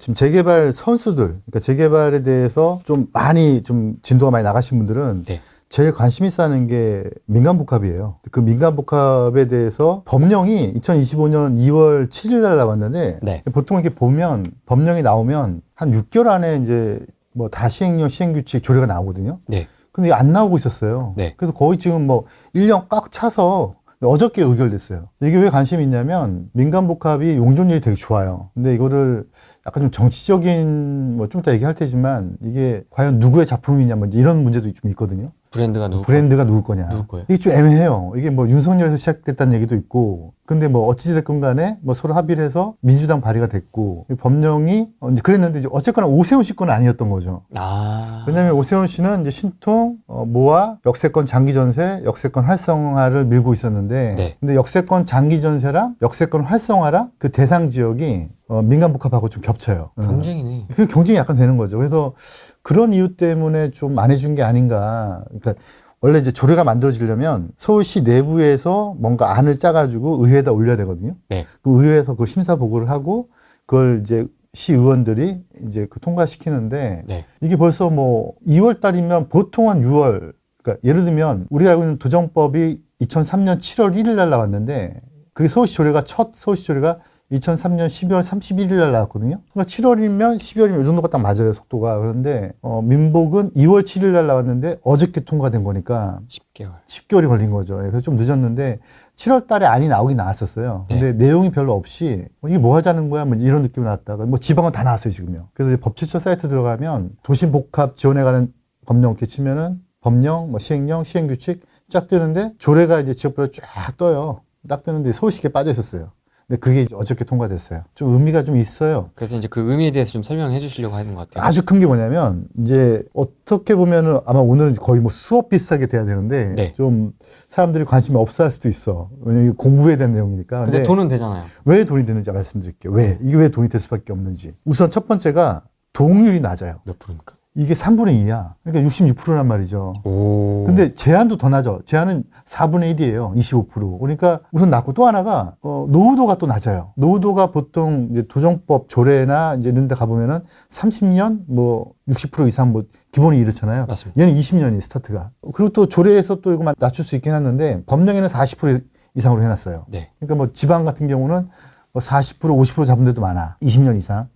지금 재개발 선수들, 그러니까 재개발에 대해서 좀 많이 좀 진도가 많이 나가신 분들은 네. 제일 관심 있어 하는 게 민간복합이에요. 그 민간복합에 대해서 법령이 2025년 2월 7일 날 나왔는데 네. 보통 이렇게 보면 법령이 나오면 한 6개월 안에 이제 뭐 다 시행령, 시행규칙, 조례가 나오거든요. 네. 근데 이게 안 나오고 있었어요. 네. 그래서 거의 지금 뭐 1년 꽉 차서 어저께 의결됐어요. 이게 왜 관심이 있냐면 민간복합이 용적률이 되게 좋아요. 근데 이거를 약간 좀 정치적인 뭐 좀 이따 얘기할 테지만 이게 과연 누구의 작품이냐 뭐 이런 문제도 좀 있거든요. 브랜드가 누구? 브랜드가 누구 거냐. 누구 거예요? 이게 좀 애매해요. 이게 뭐 윤석열에서 시작됐다는 얘기도 있고, 근데 뭐 어찌됐건 간에 뭐 서로 합의를 해서 민주당 발의가 됐고, 이 법령이 이제 그랬는데 이제 어쨌거나 오세훈 씨 건 아니었던 거죠. 아. 왜냐하면 오세훈 씨는 이제 신통, 모아, 역세권 장기 전세, 역세권 활성화를 밀고 있었는데, 네. 근데 역세권 장기 전세랑 역세권 활성화랑 그 대상 지역이 민간복합하고 좀 겹쳐요. 경쟁이네. 그 경쟁이 약간 되는 거죠. 그래서 그런 이유 때문에 좀 안 해준 게 아닌가. 그러니까 원래 이제 조례가 만들어지려면 서울시 내부에서 뭔가 안을 짜가지고 의회에다 올려야 되거든요. 네. 그 의회에서 그 심사 보고를 하고 그걸 이제 시의원들이 이제 그 통과시키는데 네. 이게 벌써 뭐 2월 달이면 보통 한 6월. 그러니까 예를 들면 우리가 알고 있는 도정법이 2003년 7월 1일 날 나왔는데 그게 서울시 조례가 첫 서울시 조례가 2003년 12월 31일 날 나왔거든요. 그러니까 7월이면 12월이면 이 정도가 딱 맞아요, 속도가. 그런데 민복은 2월 7일 날 나왔는데 어저께 통과된 거니까 10개월. 10개월이 걸린 거죠. 그래서 좀 늦었는데 7월 달에 안이 나오긴 나왔었어요. 근데 내용이 별로 없이 이게 뭐 하자는 거야? 뭐 이런 느낌이 나왔다가 뭐 지방은 다 나왔어요, 지금요. 그래서 이제 법제처 사이트 들어가면 도시복합 지원에 관한 법령 이렇게 치면은 법령, 뭐 시행령, 시행규칙 쫙 뜨는데 조례가 이제 지역별로 쫙 떠요. 딱 뜨는데 서울시에 빠져 있었어요. 근데 그게 이제 어저께 통과됐어요. 좀 의미가 좀 있어요. 그래서 이제 그 의미에 대해서 좀 설명해 주시려고 하는 것 같아요. 아주 큰 게 뭐냐면 이제 어떻게 보면은 아마 오늘은 거의 뭐 수업 비슷하게 돼야 되는데 네. 좀 사람들이 관심이 없어 할 수도 있어. 왜냐면 이게 공부에 대한 내용이니까. 근데 돈은 되잖아요. 왜 돈이 되는지 말씀드릴게요. 왜? 이게 왜 돈이 될 수밖에 없는지. 우선 첫 번째가 동률이 낮아요. 몇 프로입니까? 이게 3분의 2야. 그러니까 66%란 말이죠. 오. 근데 제한도 더 낮아. 제한은 4분의 1이에요. 25%. 그러니까 우선 낮고 또 하나가 노후도가 또 낮아요. 노후도가 보통 이제 도정법 조례나 이제 이런 데 가보면은 30년 뭐 60% 이상 뭐 기본이 이렇잖아요. 맞습니다. 얘는 20년이 스타트가. 그리고 또 조례에서 또 이거 낮출 수 있긴 했는데 법령에는 40% 이상으로 해놨어요. 네. 그러니까 뭐 지방 같은 경우는 뭐 40%, 50% 잡은 데도 많아. 20년 이상.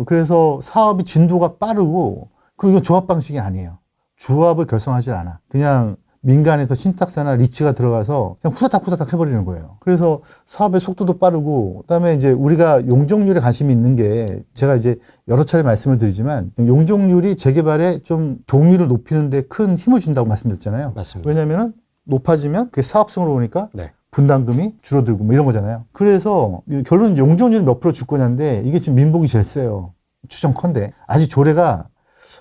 그래서 사업이 진도가 빠르고 그리고 이건 조합 방식이 아니에요. 조합을 결성하지 않아. 그냥 민간에서 신탁사나 리츠가 들어가서 그냥 후다닥 해버리는 거예요. 그래서 사업의 속도도 빠르고, 그다음에 이제 우리가 용적률에 관심이 있는 게 제가 이제 여러 차례 말씀을 드리지만 용적률이 재개발에 좀 동의를 높이는 데 큰 힘을 준다고 말씀드렸잖아요. 맞습니다. 왜냐면은 높아지면 그게 사업성으로 오니까 네. 분담금이 줄어들고 뭐 이런 거잖아요. 그래서 결론은 용적률 몇 프로 줄 거냐인데 이게 지금 민복이 제일 세요. 추정컨대. 아직 조례가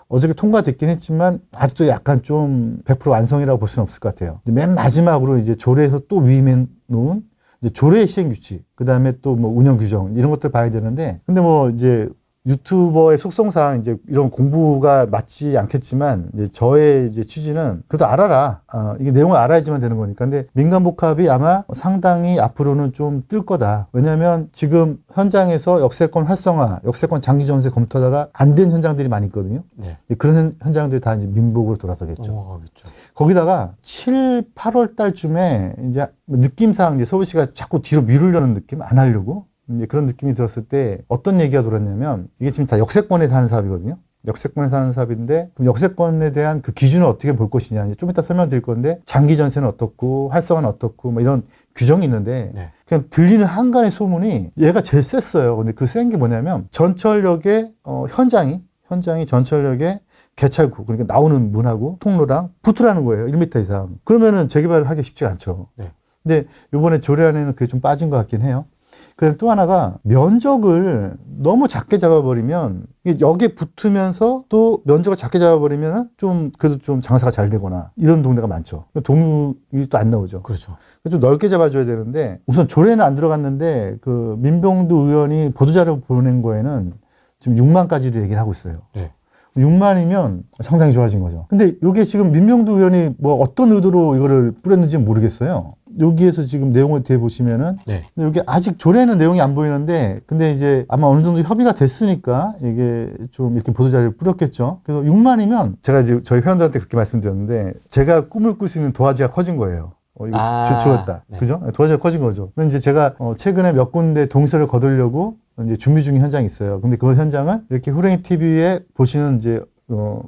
어저께 통과됐긴 했지만 아직도 약간 좀 100% 완성이라고 볼 수는 없을 것 같아요. 맨 마지막으로 이제 조례에서 또 위임해 놓은 이제 조례 시행 규칙, 그 다음에 또 뭐 운영 규정 이런 것들 봐야 되는데, 근데 뭐 이제 유튜버의 속성상 이제 이런 공부가 맞지 않겠지만 이제 저의 이제 취지는 그래도 알아라. 이게 내용을 알아야지만 되는 거니까. 근데 민간복합이 아마 상당히 앞으로는 좀 뜰 거다. 왜냐하면 지금 현장에서 역세권 활성화, 역세권 장기 전세 검토하다가 안 된 현장들이 많이 있거든요. 네. 그런 현장들이 다 이제 민복으로 돌아서겠죠. 넘어가겠죠. 거기다가 7, 8월 달쯤에 이제 느낌상 이제 서울시가 자꾸 뒤로 미루려는 느낌, 안 하려고. 이제 그런 느낌이 들었을 때 어떤 얘기가 돌았냐면 이게 지금 다 역세권에서 하는 사업이거든요. 역세권에서 하는 사업인데 그럼 역세권에 대한 그 기준을 어떻게 볼 것이냐. 이제 좀 이따 설명드릴 건데 장기 전세는 어떻고 활성화는 어떻고 뭐 이런 규정이 있는데 네. 그냥 들리는 한간의 소문이 얘가 제일 셌어요. 근데 그 센 게 뭐냐면 전철역의 현장이 전철역에 개찰구, 그러니까 나오는 문하고 통로랑 붙으라는 거예요. 1m 이상. 그러면은 재개발을 하기 쉽지가 않죠. 네. 근데 요번에 조례안에는 그게 좀 빠진 것 같긴 해요. 그다음에 또 하나가 면적을 너무 작게 잡아버리면 이게 역에 붙으면서 또 면적을 작게 잡아버리면 좀 그래도 좀 장사가 잘 되거나 이런 동네가 많죠. 동물이 또 안 나오죠. 그렇죠. 좀 넓게 잡아줘야 되는데 우선 조례는 안 들어갔는데 그 민병두 의원이 보도자료 보낸 거에는 지금 6만까지도 얘기를 하고 있어요. 네. 6만이면 상당히 좋아진 거죠. 근데 이게 지금 민병두 의원이 뭐 어떤 의도로 이거를 뿌렸는지 모르겠어요. 여기에서 지금 내용을 뒤에 보시면은 네. 여기 아직 조례는 내용이 안 보이는데 근데 이제 아마 어느 정도 협의가 됐으니까 이게 좀 이렇게 보도자료를 뿌렸겠죠. 그래서 6만이면 제가 이제 저희 회원들한테 그렇게 말씀드렸는데 제가 꿈을 꿀 수 있는 도화지가 커진 거예요. 이거 좋았다. 네. 그죠? 도화지가 커진 거죠. 근데 이제 제가 최근에 몇 군데 동서를 거두려고 이제 준비 중인 현장이 있어요. 근데 그 현장은 이렇게 후랭이 TV에 보시는 이제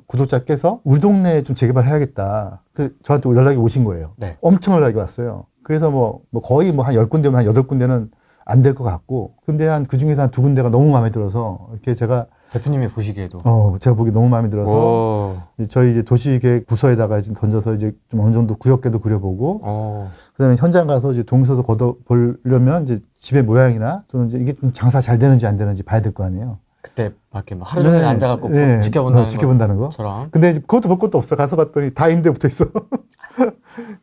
구독자께서 우리 동네에 좀 재개발해야겠다. 그 저한테 연락이 오신 거예요. 네. 엄청 연락이 왔어요. 그래서 뭐 거의 뭐 한 10군데면 한 8군데는 안 될 것 같고 근데 한 그 중에서 한 2군데가 너무 마음에 들어서 이렇게 제가 대표님이 보시기에도. 제가 보기 너무 마음에 들어서 오. 저희 이제 도시계획 부서에다가 이제 던져서 이제 좀 어느 정도 구역계도 그려보고 오. 그다음에 현장 가서 이제 동서도 걷어보려면 이제 집의 모양이나 또는 이제 이게 좀 장사 잘 되는지 안 되는지 봐야 될 거 아니에요. 그때 막 이렇게 막 하루 종일 앉아갖고 지켜본다는 거. 것처럼. 근데 이제 그것도 볼 것도 없어. 가서 봤더니 다 임대 붙어 있어.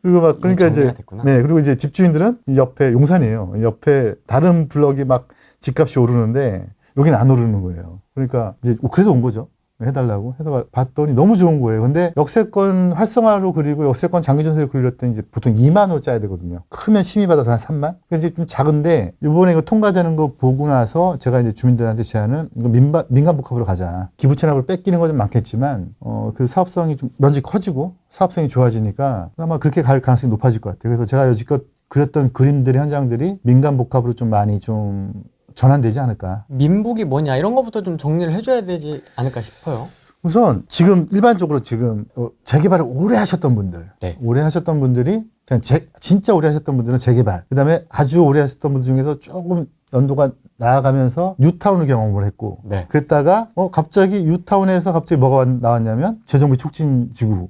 그리고 막 그러니까 이제 됐구나. 네 그리고 이제 집주인들은 이 옆에 용산이에요. 이 옆에 다른 블럭이 막 집값이 오르는데 여기는 안 오르는 거예요. 그러니까 이제 그래서 온 거죠. 해달라고 해서 봤더니 너무 좋은 거예요. 근데 역세권 활성화로 그리고 역세권 장기전세로 그리렸더니 이제 보통 2만 원 짜야 되거든요. 크면 심의받아서 한 3만. 그러니까 이제 좀 작은데 이번에 이거 통과되는 거 보고 나서 제가 이제 주민들한테 제안은 이거 민간복합으로 가자. 기부 채납을 뺏기는 건 좀 많겠지만 그 사업성이 좀 면적이 커지고 사업성이 좋아지니까 아마 그렇게 갈 가능성이 높아질 것 같아요. 그래서 제가 여지껏 그렸던 그림들의 현장들이 민간복합으로 좀 많이 좀 전환되지 않을까. 민복이 뭐냐 이런 것부터 좀 정리를 해줘야 되지 않을까 싶어요. 우선 지금 일반적으로 지금 재개발을 오래 하셨던 분들, 네. 오래 하셨던 분들이 그냥 진짜 오래 하셨던 분들은 재개발, 그다음에 아주 오래 하셨던 분들 중에서 조금 연도가 나아가면서 뉴타운을 경험을 했고, 네. 그랬다가 갑자기 뉴타운에서 갑자기 뭐가 나왔냐면 재정비 촉진 지구.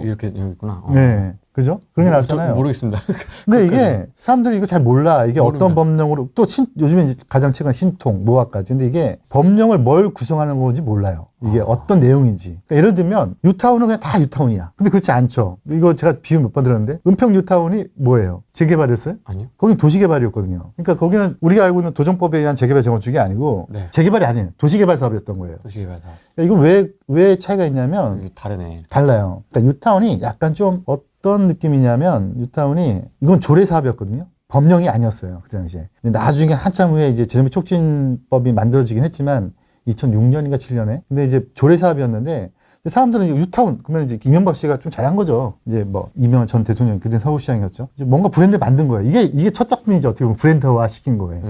이렇게 여기 있구나. 네. 그죠? 그런 게 나왔잖아요. 모르겠습니다. 근데 이게 사람들이 이거 잘 몰라. 이게 모르면. 어떤 법령으로 또 요즘에 이제 가장 최근 신통, 모아까지. 근데 이게 법령을 뭘 구성하는 건지 몰라요. 이게 어떤 내용인지. 그러니까 예를 들면 뉴타운은 그냥 다 뉴타운이야. 근데 그렇지 않죠. 이거 제가 비유 몇 번 들었는데 은평 뉴타운이 뭐예요? 재개발이었어요? 아니요. 거긴 도시개발이었거든요. 그러니까 거기는 우리가 알고 있는 도정법에 의한 재개발 재건축이 아니고 네. 재개발이 아니에요. 도시개발 사업이었던 거예요. 도시개발 사업. 그러니까 이건 왜 차이가 있냐면 여기 다르네. 달라요. 그러니까 뉴타운이 약간 좀 어떤 느낌이냐면 뉴타운이 이건 조례 사업이었거든요. 법령이 아니었어요. 그 당시에. 근데 나중에 한참 후에 이제 재정비 촉진법이 만들어지긴 했지만 2006년인가 7년에. 근데 이제 조례 사업이었는데 사람들은 이제 뉴타운 그러면 이제 이명박 씨가 좀 잘한 거죠. 이제 뭐 이명박 전 대통령 그때 서울시장이었죠. 이제 뭔가 브랜드 만든 거예요. 이게 첫 작품이죠. 어떻게 보면 브랜드화 시킨 거예요.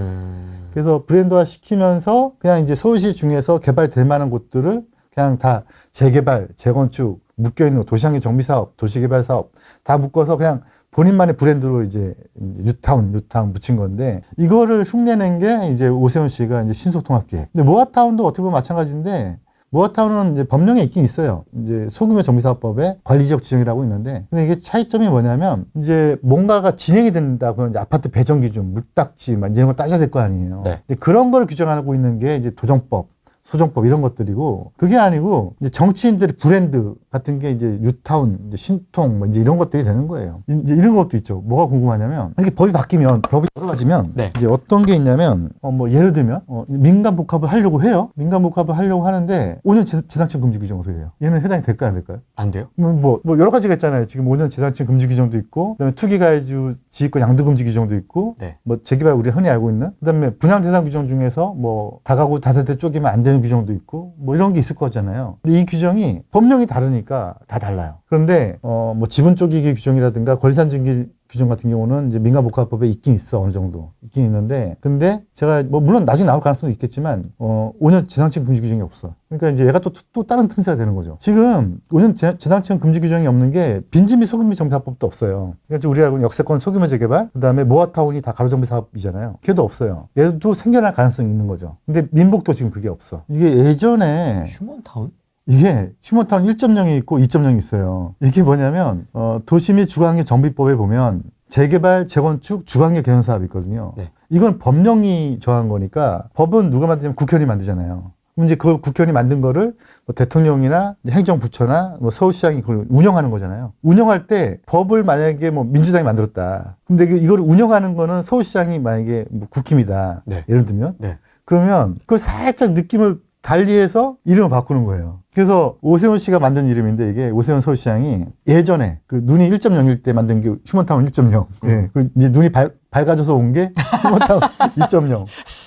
그래서 브랜드화 시키면서 그냥 이제 서울시 중에서 개발될 만한 곳들을 그냥 다 재개발, 재건축, 묶여있는 도시환경 정비 사업, 도시개발 사업 다 묶어서 그냥 본인만의 브랜드로 이제 뉴타운 붙인 건데 이거를 흉내낸 게 이제 오세훈 씨가 이제 신속통합계획. 근데 모아타운도 어떻게 보면 마찬가지인데 모아타운은 이제 법령에 있긴 있어요. 이제 소규모 정비사업법에 관리지역 지정이라고 있는데 근데 이게 차이점이 뭐냐면 이제 뭔가가 진행이 된다 그러면 이제 아파트 배정 기준, 물딱지 막 이런 걸 따져야 될 거 아니에요. 네. 근데 그런 걸 규정하고 있는 게 이제 도정법. 소정법 이런 것들이고 그게 아니고 이제 정치인들의 브랜드 같은 게 이제 뉴타운, 이제 신통 뭐 이제 이런 것들이 되는 거예요. 이제 이런 것도 있죠. 뭐가 궁금하냐면 이렇게 법이 바뀌면 법이 여러 가지면 네. 이제 어떤 게 있냐면 뭐 예를 들면 민간 복합을 하려고 해요. 민간 복합을 하려고 하는데 5년 재산권 금지 규정 어떻게 돼요? 얘는 해당이 될까요, 안 될까요? 안 돼요? 뭐 여러 가지가 있잖아요. 지금 5년 재산권 금지 규정도 있고 그다음에 투기가해주 지휘권 양도 금지 규정도 있고 네. 뭐 재개발 우리가 흔히 알고 있는 그다음에 분양 대상 규정 중에서 뭐 다가구 다세대 쪼개면 안 되는 규정도 있고 뭐 이런 게 있을 거잖아요. 근데 이 규정이 법령이 다르니까 다 달라요. 그런데 뭐 지분 쪼개기 규정이라든가 권리산 증기 규정 같은 경우는 이제 민간복합법에 있긴 있어. 어느 정도 있긴 있는데 근데 제가 뭐 물론 나중에 나올 가능성도 있겠지만 5년 재산권 금지 규정이 없어. 그러니까 이제 얘가 또 다른 틈새가 되는 거죠. 지금 5년 재산권 금지 규정이 없는 게 빈지 및 소규모 정비사업법도 없어요. 그러니까 우리가 알고 있는 역세권 소규모 재개발 그다음에 모아타운이 다 가로정비 사업이잖아요. 걔도 없어요. 얘도 생겨날 가능성이 있는 거죠. 근데 민복도 지금 그게 없어. 이게 예전에 휴먼타운? 이게 휴먼타운 1.0이 있고 2.0이 있어요. 이게 뭐냐면 도시 및 주거환경 정비법에 보면 재개발, 재건축, 주거환경 개선 사업이 있거든요. 네. 이건 법령이 정한 거니까 법은 누가 만드냐면 국회의원이 만들잖아요. 그럼 이제 그 국회의원이 만든 거를 뭐 대통령이나 행정부처나 뭐 서울시장이 그걸 운영하는 거잖아요. 운영할 때 법을 만약에 뭐 민주당이 만들었다. 근데 이거를 운영하는 거는 서울시장이 만약에 뭐 국힘이다. 네. 예를 들면. 네. 그러면 그걸 살짝 느낌을 달리해서 이름을 바꾸는 거예요. 그래서 오세훈 씨가 만든 이름인데 이게 오세훈 서울시장이 예전에 그 눈이 1.0일 때 만든 게 휴먼타운 1.0. 예. 그 이제 눈이 밝아져서 온 게 휴먼타운 2.0.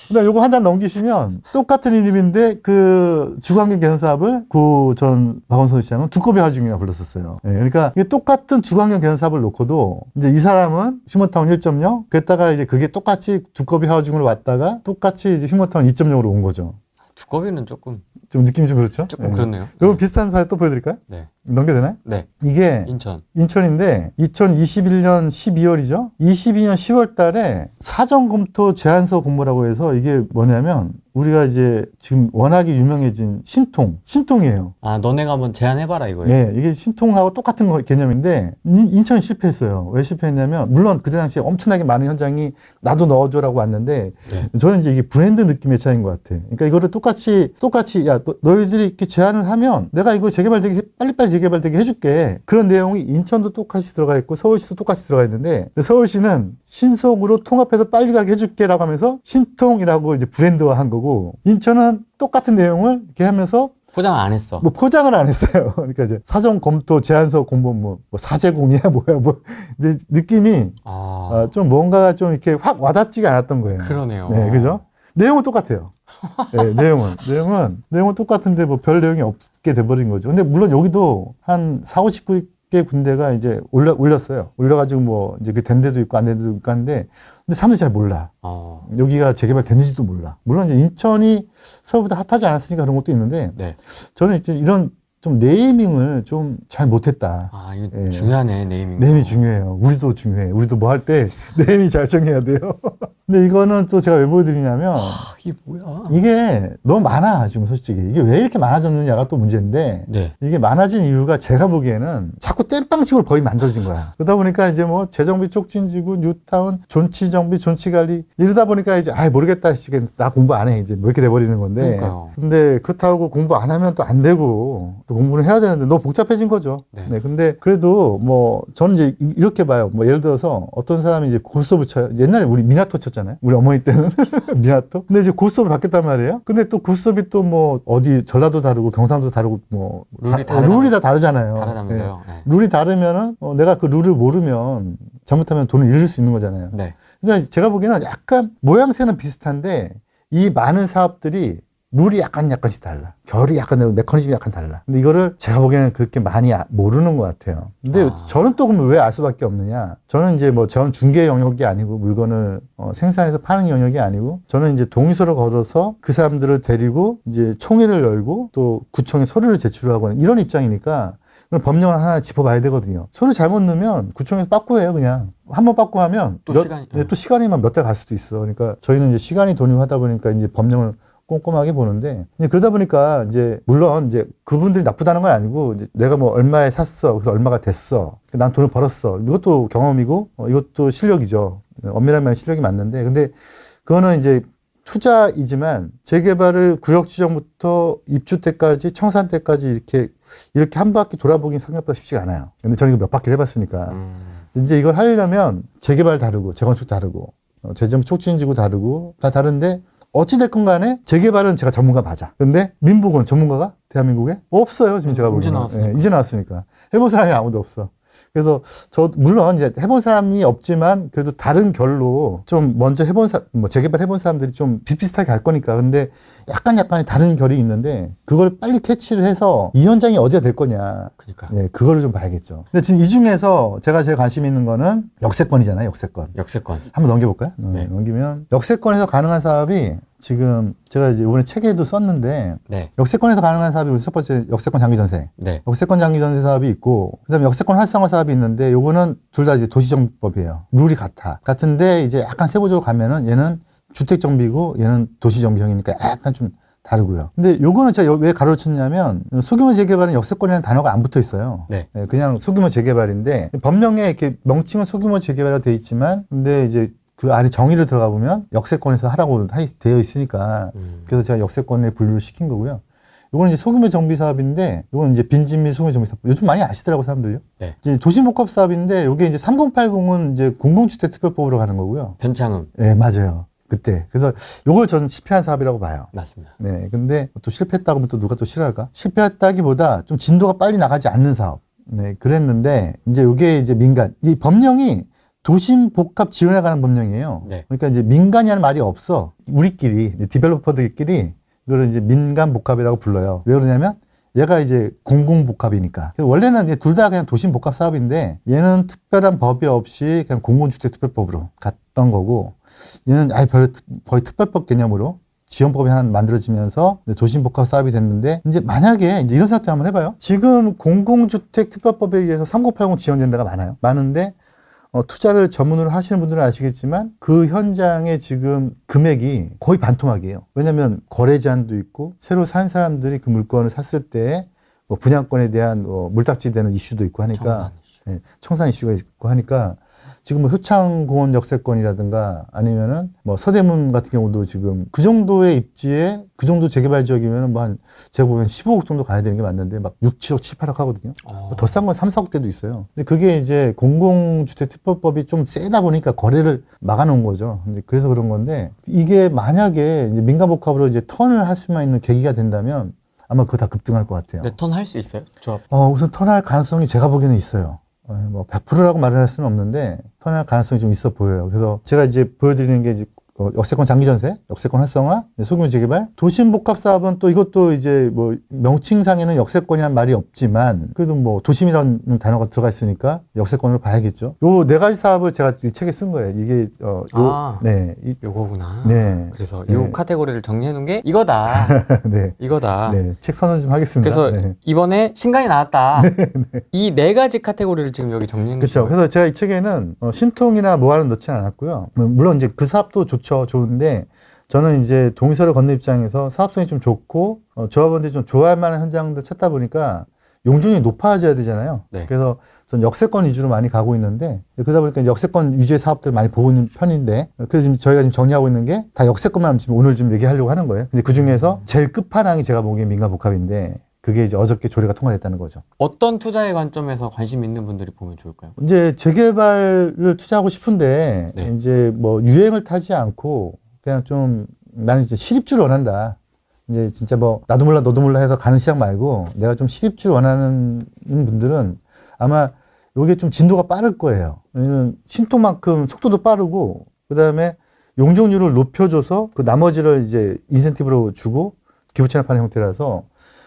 근데 요거 한 장 넘기시면 똑같은 이름인데 그 주관경 개선 사업을 구 전 박원순 시장은 두꺼비 하중이라 불렀었어요. 예. 그러니까 이게 똑같은 주관경 개선 사업을 놓고도 이제 이 사람은 휴먼타운 1.0, 그랬다가 이제 그게 똑같이 두꺼비 하중으로 왔다가 똑같이 이제 휴먼타운 2.0으로 온 거죠. 두꺼비는 조금 느낌이 좀 그렇죠? 조금 그렇네요. 여러분 비슷한 사례 또 보여드릴까요? 네. 넘겨도 되나요? 네. 이게 인천인데 2021년 12월이죠. 22년 10월 달에 사전검토 제안서 공모라고 해서 이게 뭐냐면 우리가 이제 지금 워낙에 유명해진 신통이에요. 아, 너네가 한번 제안해봐라 이거예요. 네, 이게 신통하고 똑같은 개념인데 인천이 실패했어요. 왜 실패했냐면 물론 그때 당시에 엄청나게 많은 현장이 나도 넣어줘라고 왔는데 네. 저는 이제 이게 브랜드 느낌의 차이인 것 같아. 그러니까 이거를 똑같이 야 너희들이 이렇게 제안을 하면 내가 이거 재개발되게 빨리빨리 재개발되게 해줄게. 그런 내용이 인천도 똑같이 들어가 있고 서울시도 똑같이 들어가 있는데 서울시는 신속으로 통합해서 빨리 가게 해줄게라고 하면서 신통이라고 이제 브랜드화한 거고 인천은 똑같은 내용을 이렇게 하면서 포장 안 했어. 뭐 포장을 안 했어요. 그러니까 이제 사전 검토 제안서 공모 뭐 사제공이야 뭐야 뭐 이제 느낌이 좀 뭔가 좀 이렇게 확 와닿지가 않았던 거예요. 그러네요. 네, 그죠? 내용은 똑같아요. 네, 내용은 똑같은데 뭐 별 내용이 없게 돼버린 거죠. 근데 물론 여기도 한 4, 59개 군데가 이제 올렸어요. 올려가지고 뭐 이제 그 된 데도 있고 안 된 데도 있고 한데 근데 사람들이 잘 몰라. 여기가 재개발 됐는지도 몰라. 물론 이제 인천이 서울보다 핫하지 않았으니까 그런 것도 있는데 네. 저는 이제 이런 좀 네이밍을 좀 잘 못했다. 아, 이거 중요하네, 네이밍. 네임이 중요해요. 우리도 중요해. 우리도 뭐 할 때 네임이 잘 정해야 돼요. 근데 이거는 또 제가 왜 보여드리냐면 이게 뭐야? 이게 너무 많아 지금 솔직히. 이게 왜 이렇게 많아졌느냐가 또 문제인데 네. 이게 많아진 이유가 제가 보기에는 자꾸 땜빵식으로 거의 만들어진 거야. 그러다 보니까 이제 뭐 재정비 촉진지구, 뉴타운, 존치정비, 존치관리 이러다 보니까 이제 모르겠다. 나 공부 안 해. 이제 뭐 이렇게 돼버리는 건데. 그러니까요. 근데 그렇다고 공부 안 하면 또 안 되고 또 공부를 해야 되는데 너무 복잡해진 거죠. 네. 근데 그래도 뭐 저는 이제 이렇게 봐요. 뭐 예를 들어서 어떤 사람이 이제 고스톱을 쳐요. 옛날에 우리 미나토 쳤잖아요. 우리 어머니 때는 미나토. 근데 이제 고스톱을 받겠단 말이에요. 근데 또 고스톱이 또 뭐 어디 전라도 다르고 경상도 다르고 뭐 룰이 다 다르잖아요. 다르다면서요. 네. 네. 룰이 다르면은 내가 그 룰을 모르면 잘못하면 돈을 잃을 수 있는 거잖아요. 네. 그러니까 제가 보기에는 약간 모양새는 비슷한데 이 많은 사업들이 룰이 약간씩 달라. 결이 약간, 메커니즘이 약간 달라. 근데 이거를 제가 보기에는 그렇게 많이 모르는 것 같아요. 근데 저는 또 그러면 왜 알 수밖에 없느냐? 저는 이제 뭐 전 중개 영역이 아니고 물건을 생산해서 파는 영역이 아니고 저는 이제 동의서를 걸어서 그 사람들을 데리고 이제 총회를 열고 또 구청에 서류를 제출하고 하는 이런 입장이니까 법령을 하나 짚어봐야 되거든요. 서류 잘못 넣으면 구청에서 빠꾸해요, 그냥. 한번 빠꾸하면 또 시간이면 몇 달 갈 수도 있어. 그러니까 저희는 이제 시간이 돈이고 하다 보니까 이제 법령을 꼼꼼하게 보는데 그러다 보니까 이제 물론 이제 그분들이 나쁘다는 건 아니고 이제 내가 뭐 얼마에 샀어 그래서 얼마가 됐어 난 돈을 벌었어 이것도 경험이고 이것도 실력이죠. 엄밀한 말은 실력이 맞는데 근데 그거는 이제 투자이지만 재개발을 구역 지정부터 입주 때까지 청산 때까지 이렇게 한 바퀴 돌아보긴 생각보다 쉽지가 않아요. 근데 저는 이거 몇 바퀴를 해봤으니까 이제 이걸 하려면 재개발 다르고 재건축 다르고 재정 촉진지구 다르고 다 다른데 어찌됐건 간에 재개발은 제가 전문가 맞아. 근데 민부건 전문가가 대한민국에 없어요. 지금 제가 보기에는. 이제 나왔으니까. 이제 나왔으니까. 해본 사람이 아무도 없어. 그래서 물론 이제 해본 사람이 없지만 그래도 다른 결로 좀 먼저 재개발 해본 사람들이 좀 비슷비슷하게 갈 거니까. 근데 약간의 다른 결이 있는데 그걸 빨리 캐치를 해서 이 현장이 어디가 될 거냐. 그러니까. 예, 그거를 좀 봐야겠죠. 근데 지금 이 중에서 제가 제일 관심 있는 거는 역세권이잖아요. 역세권. 한번 넘겨볼까요? 네. 넘기면 역세권에서 가능한 사업이 지금 제가 이제 이번에 책에도 썼는데 네. 역세권에서 가능한 사업이 우리 첫 번째 역세권 장기전세. 네. 역세권 장기전세 사업이 있고 그다음에 역세권 활성화 사업이 있는데 요거는 둘 다 이제 도시정비법이에요. 룰이 같은데 이제 약간 세부적으로 가면은 얘는 주택정비고 얘는 도시정비형이니까 약간 좀 다르고요. 근데 요거는 제가 왜 가로쳤냐면 소규모 재개발은 역세권이라는 단어가 안 붙어 있어요. 네. 그냥 소규모 재개발인데 법령에 이렇게 명칭은 소규모 재개발로 돼 있지만 근데 이제 그 안에 정의를 들어가 보면 역세권에서 하라고 되어 있으니까 그래서 제가 역세권을 분류를 시킨 거고요. 이거는 이제 소규모 정비 사업인데 이거는 이제 빈집 및 소규모 정비 사업. 요즘 많이 아시더라고 사람들요. 네. 이제 도시목합 사업인데 이게 이제 3080은 이제 공공주택 특별법으로 가는 거고요. 변창흠. 네, 맞아요. 그때. 그래서 요걸 저는 실패한 사업이라고 봐요. 맞습니다. 네. 근데 또 실패했다고 하면 또 누가 또 싫어할까? 실패했다기보다 좀 진도가 빨리 나가지 않는 사업. 네. 그랬는데, 이제 요게 이제 민간. 이 법령이 도심 복합 지원에 관한 법령이에요. 네. 그러니까 이제 민간이라는 말이 없어. 우리끼리, 디벨로퍼들끼리 이거를 이제 민간 복합이라고 불러요. 왜 그러냐면, 얘가 이제 공공복합이니까. 원래는 둘 다 그냥 도심복합 사업인데 얘는 특별한 법이 없이 그냥 공공주택특별법으로 갔던 거고 얘는 아예 거의 특별법 개념으로 지원법이 하나 만들어지면서 도심복합 사업이 됐는데 이제 만약에 이제 이런 생각도 한번 해봐요. 지금 공공주택특별법에 의해서 3080 지원된 데가 많아요. 많은데 투자를 전문으로 하시는 분들은 아시겠지만 그 현장에 지금 금액이 거의 반토막이에요. 왜냐하면 거래 제한도 있고 새로 산 사람들이 그 물건을 샀을 때 뭐 분양권에 대한 물딱지 되는 이슈도 있고 하니까 청산 이슈가 있고 하니까 지금 뭐 효창공원 역세권이라든가 아니면은 뭐 서대문 같은 경우도 지금 그 정도의 입지에 그 정도 재개발 지역이면은 뭐 한 제가 보면 15억 정도 가야 되는 게 맞는데 막 6, 7억, 7, 8억 하거든요. 더 싼 건 3, 4억대도 있어요. 근데 그게 이제 공공주택특별법이 좀 세다 보니까 거래를 막아놓은 거죠. 근데 그래서 그런 건데 이게 만약에 이제 민간복합으로 이제 턴을 할 수만 있는 계기가 된다면 아마 그거 다 급등할 것 같아요. 네, 턴 할 수 있어요? 조합. 우선 턴할 가능성이 제가 보기에는 있어요. 뭐 100%라고 말을 할 수는 없는데 턴할 가능성이 좀 있어 보여요. 그래서 제가 이제 보여드리는 게 이제 역세권 장기 전세, 역세권 활성화, 소규모 재개발, 도심복합 사업은 또 이것도 이제 뭐 명칭상에는 역세권이란 말이 없지만 그래도 뭐 도심이라는 단어가 들어가 있으니까 역세권을 봐야겠죠. 요 네 가지 사업을 제가 이 책에 쓴 거예요. 이게 네, 요거구나. 네. 그래서 네. 요 카테고리를 정리해 놓은 게 이거다. 네. 이거다. 네, 책 선언 좀 하겠습니다. 그래서 네. 이번에 신간이 나왔다. 이 네 가지 카테고리를 지금 여기 정리해 놓은 그렇죠. 거예요. 그래서 제가 이 책에는 신통이나 모아는 넣지는 않았고요. 물론 이제 그 사업도 좋은데 저는 이제 동의서를 걷는 입장에서 사업성이 좀 좋고 조합원들이 좀 좋아할 만한 현장들 찾다 보니까 용적률이 높아져야 되잖아요. 네. 그래서 전 역세권 위주로 많이 가고 있는데 그러다 보니까 이제 역세권 위주의 사업들을 많이 보고 있는 편인데 그래서 지금 저희가 지금 정리하고 있는 게 다 역세권만 지금 오늘 좀 얘기하려고 하는 거예요. 근데 그 중에서 제일 끝판왕이 제가 보기엔 민간복합인데 그게 이제 어저께 조례가 통과됐다는 거죠. 어떤 투자의 관점에서 관심 있는 분들이 보면 좋을까요? 이제 재개발을 투자하고 싶은데 네. 이제 뭐 유행을 타지 않고 그냥 좀 나는 이제 실입주를 원한다. 이제 진짜 뭐 나도 몰라 너도 몰라 해서 가는 시장 말고 내가 좀 실입주를 원하는 분들은 아마 이게 좀 진도가 빠를 거예요. 왜냐면 신통만큼 속도도 빠르고 그다음에 용적률을 높여줘서 그 나머지를 이제 인센티브로 주고 기부 채납하는 형태라서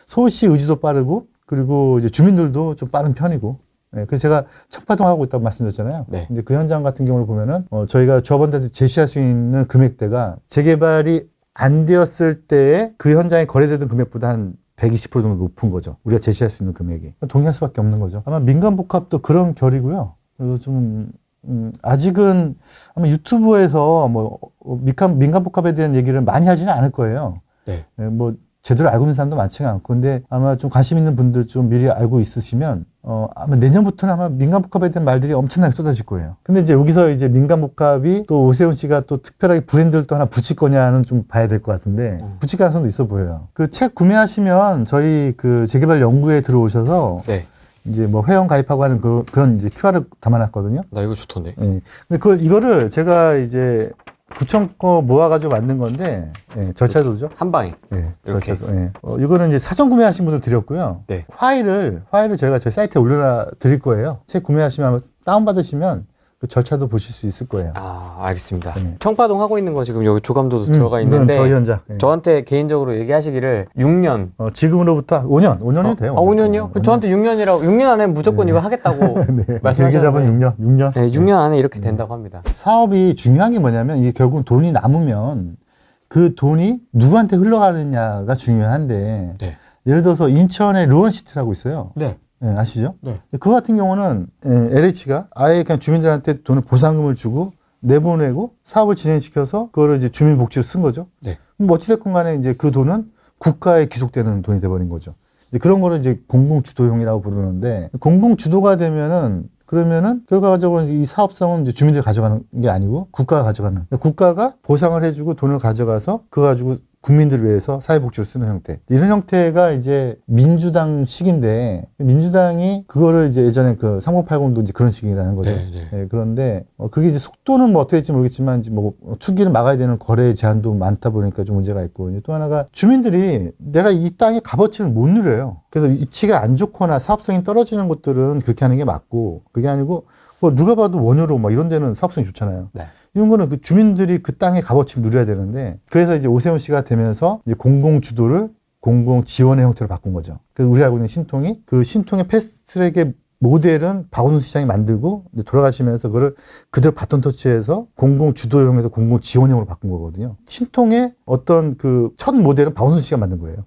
서울시 의지도 빠르고 그리고 이제 주민들도 좀 빠른 편이고 그래서 제가 청파동 하고 있다고 말씀드렸잖아요. 네. 이제 그 현장 같은 경우를 보면은 저희가 조합원들한테 제시할 수 있는 금액대가 재개발이 안 되었을 때에 그 현장에 거래되던 금액보다 한 120% 정도 높은 거죠. 우리가 제시할 수 있는 금액이. 동의할 수밖에 없는 거죠. 아마 민간복합도 그런 결이고요. 그래서 좀 아직은 아마 유튜브에서 뭐 민간복합에 대한 얘기를 많이 하지는 않을 거예요. 네. 뭐 제대로 알고 있는 사람도 많지가 않고 근데 아마 좀 관심 있는 분들 좀 미리 알고 있으시면 아마 내년부터는 아마 민간복합에 대한 말들이 엄청나게 쏟아질 거예요. 근데 이제 여기서 이제 민간복합이 또 오세훈 씨가 또 특별하게 브랜드를 또 하나 붙일 거냐는 좀 봐야 될 것 같은데 붙일 가능성도 있어 보여요. 그 책 구매하시면 저희 그 재개발 연구에 들어오셔서 네. 이제 뭐 회원 가입하고 하는 그런 이제 QR을 담아놨거든요. 나 이거 좋던데. 예. 근데 이거를 제가 이제 구청 거 모아가지고 만든 건데, 절차도죠. 한 방에. 이렇게. 절차도. 이거는 이제 사전 구매하신 분들 드렸고요. 네. 파일을 저희가 저희 사이트에 올려 드릴 거예요. 책 구매하시면 다운받으시면 그 절차도 보실 수 있을 거예요. 아, 알겠습니다. 네. 청파동 하고 있는 거 지금 여기 조감도도 들어가 이건 있는데 저희 현장. 저한테 개인적으로 얘기하시기를 6년. 지금으로부터 5년이 돼요. 5년이요? 저한테 6년이라고 6년 안에 무조건 이거 하겠다고 네. 말씀하셨는데 길게 잡은 6년. 네, 6년 안에 이렇게 된다고 합니다. 사업이 중요한 게 뭐냐면 이게 결국은 돈이 남으면 그 돈이 누구한테 흘러가느냐가 중요한데 네. 예를 들어서 인천에 루원시티라고 있어요. 네. 아시죠? 네. 그거 같은 경우는 LH가 아예 그냥 주민들한테 돈을 보상금을 주고 내보내고 사업을 진행시켜서 그거를 이제 주민복지로 쓴 거죠. 네. 그럼 어찌됐건 간에 이제 그 돈은 국가에 귀속되는 돈이 돼버린 거죠. 그런 거를 이제 공공주도형이라고 부르는데 공공주도가 되면은 그러면은 결과적으로 이 사업성은 이제 주민들이 가져가는 게 아니고 국가가 가져가는. 국가가 보상을 해주고 돈을 가져가서 그거 가지고 국민들을 위해서 사회복지를 쓰는 형태. 이런 형태가 이제 민주당식인데, 민주당이 그거를 이제 예전에 그 3080도 이제 그런 식이라는 거죠. 네, 네. 예, 그런데 그게 이제 속도는 뭐 어떻게 될지 모르겠지만 이제 뭐 투기를 막아야 되는 거래 제한도 많다 보니까 좀 문제가 있고, 이제 또 하나가 주민들이 내가 이 땅의 값어치를 못 누려요. 그래서 위치가 안 좋거나 사업성이 떨어지는 곳들은 그렇게 하는 게 맞고, 그게 아니고 뭐 누가 봐도 원효로 막 이런 데는 사업성이 좋잖아요. 네. 이런 거는 그 주민들이 그 땅의 값어치를 누려야 되는데, 그래서 이제 오세훈 씨가 되면서 이제 공공 주도를 공공 지원의 형태로 바꾼 거죠. 그래서 우리가 알고 있는 신통이, 그 신통의 패스트트랙의 모델은 박원순 시장이 만들고 이제 돌아가시면서 그걸 그대로 바톤 터치해서 공공 주도형에서 공공 지원형으로 바꾼 거거든요. 신통의 어떤 그 첫 모델은 박원순 씨가 만든 거예요.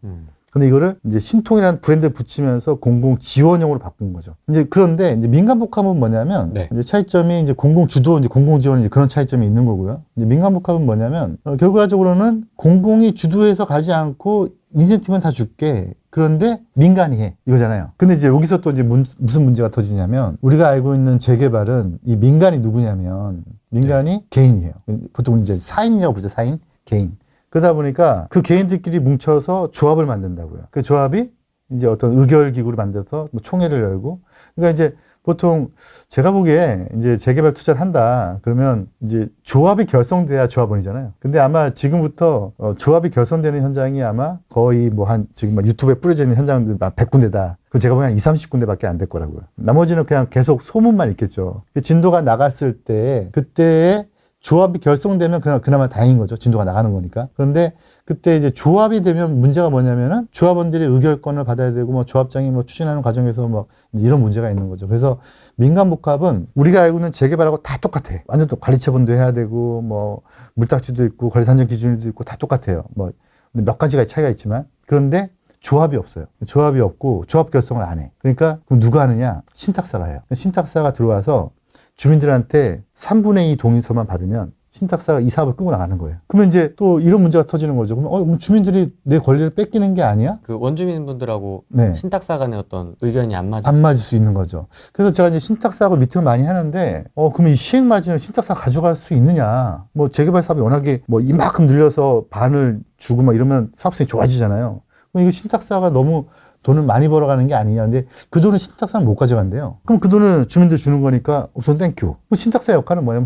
근데 이거를 이제 신통이라는 브랜드를 붙이면서 공공 지원형으로 바꾼 거죠. 이제 그런데 이제 민간복합은 뭐냐면, 네. 이제 차이점이 이제 공공 주도, 이제 공공 지원, 이제 그런 차이점이 있는 거고요. 이제 민간복합은 뭐냐면, 결과적으로는 공공이 주도해서 가지 않고 인센티브는 다 줄게. 그런데 민간이 해. 이거잖아요. 근데 이제 여기서 또 이제 무슨 문제가 터지냐면, 우리가 알고 있는 재개발은 이 민간이 누구냐면, 민간이 개인이에요. 보통 이제 사인이라고 부르죠. 사인, 개인. 그러다 보니까 그 개인들끼리 뭉쳐서 조합을 만든다고요. 그 조합이 이제 어떤 의결기구를 만들어서 뭐 총회를 열고, 그러니까 이제 보통 제가 보기에 이제 재개발 투자를 한다 그러면 이제 조합이 결성돼야 조합원이잖아요. 근데 아마 지금부터 조합이 결성되는 현장이 아마 거의 뭐 한 지금 막 유튜브에 뿌려져 있는 현장들 막 100군데다. 그 제가 보기엔 한 20, 30군데밖에 안 될 거라고요. 나머지는 그냥 계속 소문만 있겠죠. 진도가 나갔을 때 그때에 조합이 결성되면 그나마 다행인 거죠. 진도가 나가는 거니까. 그런데 그때 이제 조합이 되면 문제가 뭐냐면은 조합원들이 의결권을 받아야 되고 뭐 조합장이 뭐 추진하는 과정에서 뭐 이런 문제가 있는 거죠. 그래서 민간복합은 우리가 알고 있는 재개발하고 다 똑같아. 완전 또 관리처분도 해야 되고 뭐 물딱지도 있고 관리산정 기준도 있고 다 똑같아요. 뭐 몇 가지가 차이가 있지만, 그런데 조합이 없어요. 조합이 없고 조합 결성을 안 해. 그러니까 그럼 누가 하느냐? 신탁사가 해요. 신탁사가 들어와서 주민들한테 3분의 2 동의서만 받으면 신탁사가 이 사업을 끌고 나가는 거예요. 그러면 이제 또 이런 문제가 터지는 거죠. 그럼 주민들이 내 권리를 뺏기는 게 아니야? 그 원주민분들하고 네. 신탁사 간의 어떤 의견이 안 맞아. 안 맞을 수 있는 거죠. 그래서 제가 이제 신탁사하고 미팅을 많이 하는데, 그러면 이 시행 마진을 신탁사가 가져갈 수 있느냐? 뭐 재개발 사업이 워낙에 뭐 이만큼 늘려서 반을 주고 막 이러면 사업성이 좋아지잖아요. 그럼 이거 신탁사가 너무 돈을 많이 벌어가는 게 아니냐. 근데 그 돈은 신탁사는 못 가져간대요. 그럼 그 돈은 주민들 주는 거니까 우선 땡큐. 신탁사 역할은 뭐냐면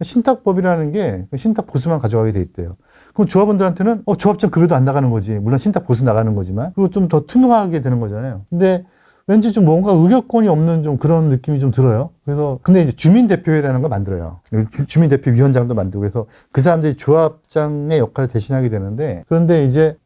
신탁법이라는 게 신탁 보수만 가져가게 돼 있대요. 그럼 조합원들한테는 조합장 급여도 안 나가는 거지. 물론 신탁 보수 나가는 거지만, 그리고 좀 더 투명하게 되는 거잖아요. 근데 왠지 좀 뭔가 의결권이 없는 좀 그런 느낌이 좀 들어요. 그래서 근데 이제 주민대표회라는 걸 만들어요. 주민대표위원장도 만들고 해서 그 사람들이 조합장의 역할을 대신하게 되는데, 그런데 이제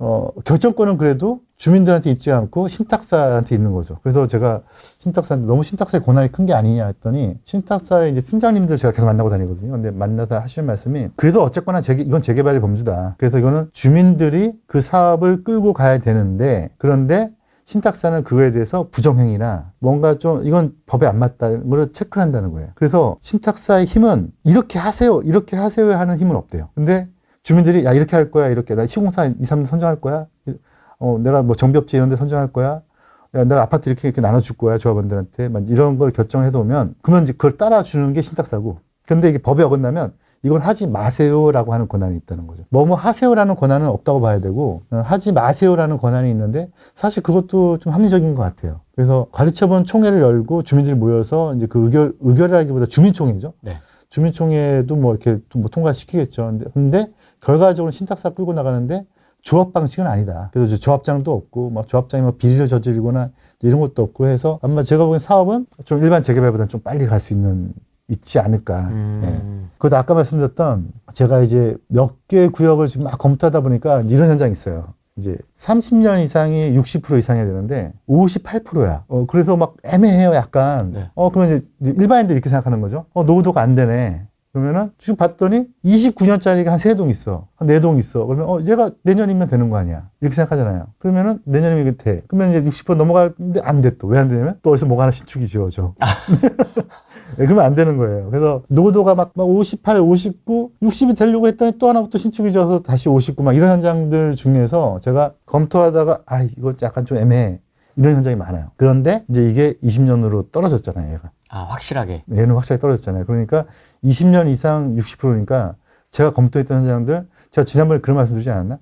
결정권은 그래도 주민들한테 있지 않고 신탁사한테 있는 거죠. 그래서 제가 신탁사한테 너무 신탁사의 권한이 큰 게 아니냐 했더니, 신탁사의 이제 팀장님들 제가 계속 만나고 다니거든요. 근데 만나서 하시는 말씀이, 그래도 어쨌거나 이건 재개발의 범주다. 그래서 이거는 주민들이 그 사업을 끌고 가야 되는데, 그런데 신탁사는 그거에 대해서 부정행위나 뭔가 좀 이건 법에 안 맞다는 걸 체크를 한다는 거예요. 그래서 신탁사의 힘은 이렇게 하세요 하는 힘은 없대요. 근데 주민들이 야 이렇게 할 거야, 이렇게 나 시공사 2, 3년 선정할 거야, 내가 뭐 정비업체 이런 데 선정할 거야, 야 내가 아파트 이렇게 나눠줄 거야 조합원들한테, 이런 걸 결정해 놓으면 그러면 이제 그걸 따라주는 게 신탁사고, 근데 이게 법에 어긋나면 이건 하지 마세요라고 하는 권한이 있다는 거죠. 뭐뭐 하세요라는 권한은 없다고 봐야 되고, 하지 마세요라는 권한이 있는데, 사실 그것도 좀 합리적인 것 같아요. 그래서 관리처분 총회를 열고 주민들이 모여서 이제 그 의결이라기보다 주민총회죠. 네. 주민총회도 뭐 이렇게 뭐 통과시키겠죠. 근데 결과적으로 신탁사 끌고 나가는데 조합 방식은 아니다. 그래서 조합장도 없고, 막 조합장이 뭐 비리를 저지르거나 이런 것도 없고 해서, 아마 제가 보기엔 사업은 좀 일반 재개발보다는 좀 빨리 갈 수 있지 않을까. 예. 그것도 아까 말씀드렸던, 제가 이제 몇 개 구역을 지금 막 검토하다 보니까 이런 현장이 있어요. 이제 30년 이상이 60% 이상해야 되는데 58%야. 그래서 막 애매해요, 약간. 네. 그러면 이제 일반인들이 이렇게 생각하는 거죠. 노후도가 안 되네. 그러면은 지금 봤더니 29년짜리가 한 3동 있어. 한 4동 있어. 그러면 얘가 내년이면 되는 거 아니야. 이렇게 생각하잖아요. 그러면은 내년이면 이게 돼. 그러면 이제 60% 넘어가는데 안 돼 또. 왜 안 되냐면 또 어디서 뭐가 하나 신축이 지어져. 네, 그러면 안 되는 거예요. 그래서 노후도가 막 58, 59, 60이 되려고 했더니 또 하나부터 신축이 져서 다시 59 막 이런 현장들 중에서 제가 검토하다가 이거 약간 좀 애매해. 이런 현장이 많아요. 그런데 이제 이게 20년으로 떨어졌잖아요, 얘가. 확실하게. 얘는 확실하게 떨어졌잖아요. 그러니까 20년 이상 60%니까 제가 검토했던 현장들, 제가 지난번에 그런 말씀 드리지 않았나?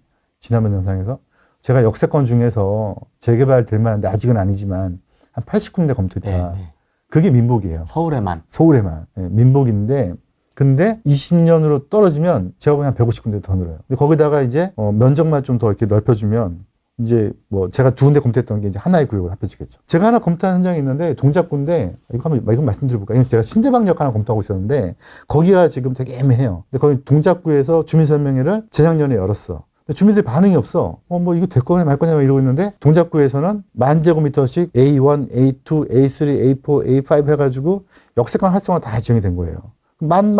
지난번 영상에서 제가 역세권 중에서 재개발될 만한데 아직은 아니지만 한 80군데 검토했다. 네, 네. 그게 민복이에요. 서울에만. 서울에만. 네, 민복인데 근데 20년으로 떨어지면 제가 보기엔 한 150군데 더 늘어요. 근데 거기다가 이제 면적만 좀 더 이렇게 넓혀주면 이제 뭐 제가 두 군데 검토했던 게 이제 하나의 구역으로 합쳐지겠죠. 제가 하나 검토한 현장이 있는데 동작구인데 이건 말씀드려볼까요? 이건 제가 신대방역 하나 검토하고 있었는데 거기가 지금 되게 애매해요. 근데 거기 동작구에서 주민설명회를 재작년에 열었어. 근데 주민들이 반응이 없어. 뭐 이거 될 거냐 말 거냐 이러고 있는데 동작구에서는 10,000제곱미터씩 A1, A2, A3, A4, A5 해가지고 역세권 활성화 다 지정이 된 거예요. 만.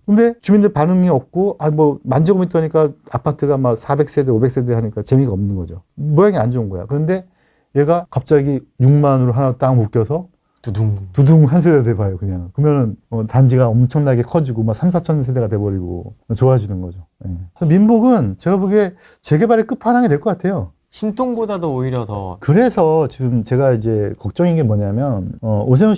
근데 주민들 반응이 없고, 뭐, 10,000제곱미터니까 아파트가 막 400세대, 500세대 하니까 재미가 없는 거죠. 모양이 안 좋은 거야. 그런데 얘가 갑자기 6만으로 하나 딱 묶여서 두둥 한 세대 돼봐요, 그냥. 그러면은, 단지가 엄청나게 커지고, 막 3, 4천 세대가 돼버리고, 좋아지는 거죠. 예. 민복은 제가 보기에 재개발의 끝판왕이 될 것 같아요. 신통보다도 오히려 더. 그래서 지금 제가 이제 걱정인 게 뭐냐면, 오세훈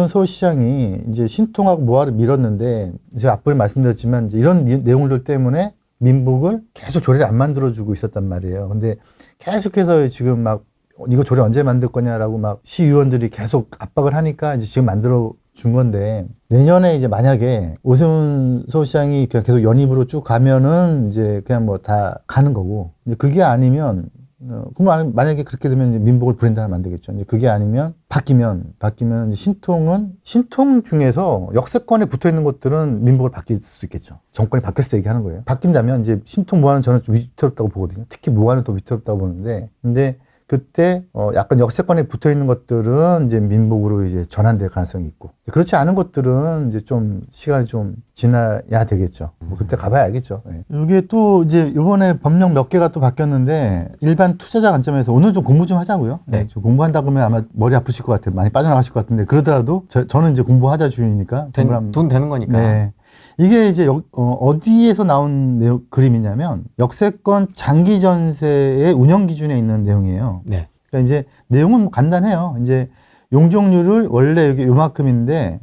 서울시장이 이제 신통하고 모아를 밀었는데, 제가 앞부분에 말씀드렸지만, 이제 이런 내용들 때문에 민복을 계속 조례를 안 만들어주고 있었단 말이에요. 근데 계속해서 지금 막, 이거 조례 언제 만들 거냐라고 막 시의원들이 계속 압박을 하니까 이제 지금 만들어 준 건데, 내년에 이제 만약에 오세훈 서울시장이 그냥 계속 연입으로 쭉 가면은 이제 그냥 뭐 다 가는 거고, 이제 그게 아니면, 그럼 만약에 그렇게 되면 이제 민복을 브랜드 하나 만들겠죠. 이제 그게 아니면 바뀌면 이제 신통 중에서 역세권에 붙어 있는 것들은 민복을 바뀔 수 있겠죠. 정권이 바뀌었을 때 얘기하는 거예요. 바뀐다면 이제 신통 모아는 저는 좀 위태롭다고 보거든요. 특히 모아는 더 위태롭다고 보는데, 근데 그때 약간 역세권에 붙어 있는 것들은 이제 민복으로 이제 전환될 가능성이 있고, 그렇지 않은 것들은 이제 좀 시간이 좀 지나야 되겠죠. 뭐 그때 가봐야 알겠죠. 네. 이게 또 이제 이번에 법령 몇 개가 또 바뀌었는데, 일반 투자자 관점에서 오늘 좀 공부 좀 하자고요. 네. 좀 공부한다 그러면 아마 머리 아프실 것 같아요. 많이 빠져나가실 것 같은데, 그러더라도 저는 이제 공부하자 주의니까 돈 되는 거니까. 네. 이게 이제 어디에서 나온 그림이냐면 역세권 장기 전세의 운영 기준에 있는 내용이에요. 네. 그러니까 이제 내용은 뭐 간단해요. 이제 용적률을 원래 여기 요만큼인데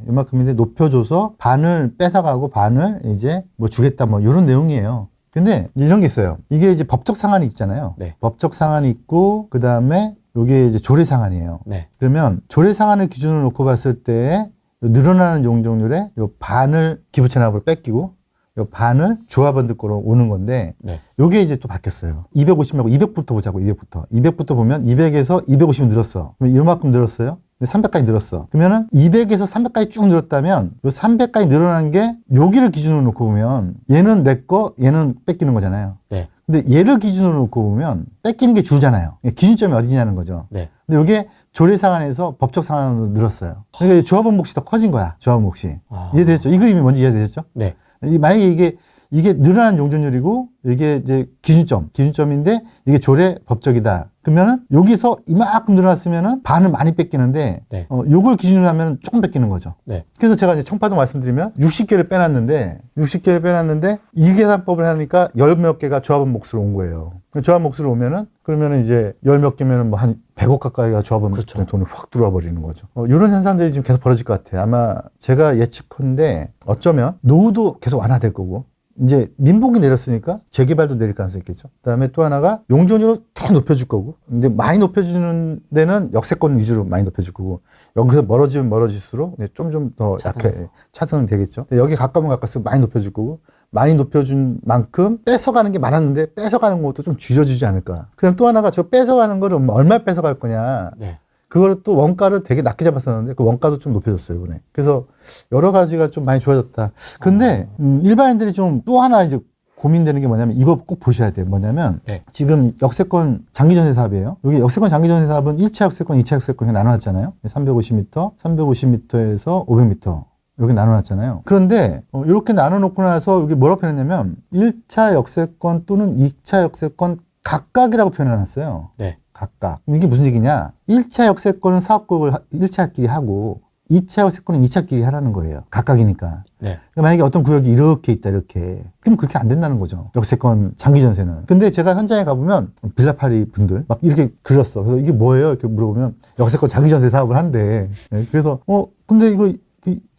높여줘서 반을 뺏어가고 반을 이제 뭐 주겠다 뭐 이런 내용이에요. 근데 이제 이런 게 있어요. 이게 이제 법적 상한이 있잖아요. 네. 법적 상한이 있고 그 다음에 이게 이제 조례 상한이에요. 네. 그러면 조례 상한을 기준으로 놓고 봤을 때 늘어나는 용적률의 요 반을 기부채납으로 뺏기고 요 반을 조합원들 거로 오는 건데, 네. 요게 이제 또 바뀌었어요. 250 말고 200부터 보자고. 200부터 보면 200에서 250 늘었어. 그럼 이만큼 늘었어요. 300까지 늘었어. 그러면은 200에서 300까지 쭉 늘었다면 요 300까지 늘어난 게 여기를 기준으로 놓고 보면 얘는 내 거, 얘는 뺏기는 거잖아요. 네. 근데 얘를 기준으로 놓고 보면 뺏기는 게 주잖아요. 기준점이 어디냐는 거죠. 네. 근데 이게 조례 상한에서 법적 상한으로 늘었어요. 그러니까 조합원 몫이 더 커진 거야. 조합원 몫이. 이해되셨죠? 이 그림이 뭔지 이해되셨죠? 네. 만약에 이게 늘어난 용적률이고 이게 이제 기준점인데 이게 조례 법적이다. 그러면은 여기서 이만큼 늘어났으면은 반을 많이 뺏기는데, 네. 요걸 기준으로 하면 조금 뺏기는 거죠. 네. 그래서 제가 이제 청파동 말씀드리면 60개를 빼놨는데 이 계산법을 하니까 열 몇 개가 조합원 몫으로 온 거예요. 조합원 몫으로 오면은 그러면은 이제 열 몇 개면은 뭐 한 100억 가까이가 조합원 그렇죠. 돈이 확 들어와 버리는 거죠. 이런 현상들이 지금 계속 벌어질 것 같아요. 아마 제가 예측컨대 어쩌면 노후도 계속 완화될 거고, 이제 민복이 내렸으니까 재개발도 내릴 가능성이 있겠죠. 그다음에 또 하나가 용적률을 다 높여줄 거고, 근데 많이 높여주는 데는 역세권 위주로 많이 높여줄 거고, 여기서 멀어지면 멀어질수록 좀 더 약해 차등은 되겠죠. 여기 가까우면 가까울수록 많이 높여줄 거고, 많이 높여준 만큼 뺏어가는 게 많았는데 뺏어가는 것도 좀 줄여주지 않을까. 그다음 또 하나가 저 뺏어가는 거를 얼마 뺏어갈 거냐. 네. 그걸 또 원가를 되게 낮게 잡았었는데 그 원가도 좀 높여줬어요, 이번에. 그래서 여러 가지가 좀 많이 좋아졌다. 근데 일반인들이 좀 또 하나 이제 고민되는 게 뭐냐면, 이거 꼭 보셔야 돼요. 뭐냐면 네. 지금 역세권 장기전세 사업이에요. 여기 역세권 장기전세 사업은 1차 역세권, 2차 역세권 나눠놨잖아요. 350m, 350m에서 500m 이렇게 나눠놨잖아요. 그런데 이렇게 나눠놓고 나서 여기 뭐라고 표현했냐면 1차 역세권 또는 2차 역세권 각각이라고 표현해놨어요. 네. 각각. 이게 무슨 얘기냐? 1차 역세권은 사업국을 1차끼리 하고 2차 역세권은 2차끼리 하라는 거예요. 각각이니까. 네. 그러니까 만약에 어떤 구역이 이렇게 있다, 이렇게. 그럼 그렇게 안 된다는 거죠. 역세권 장기 전세는. 근데 제가 현장에 가보면 빌라파리 분들 막 이렇게 그렸어. 그래서 이게 뭐예요? 이렇게 물어보면 역세권 장기 전세 사업을 한대. 네. 그래서 근데 이거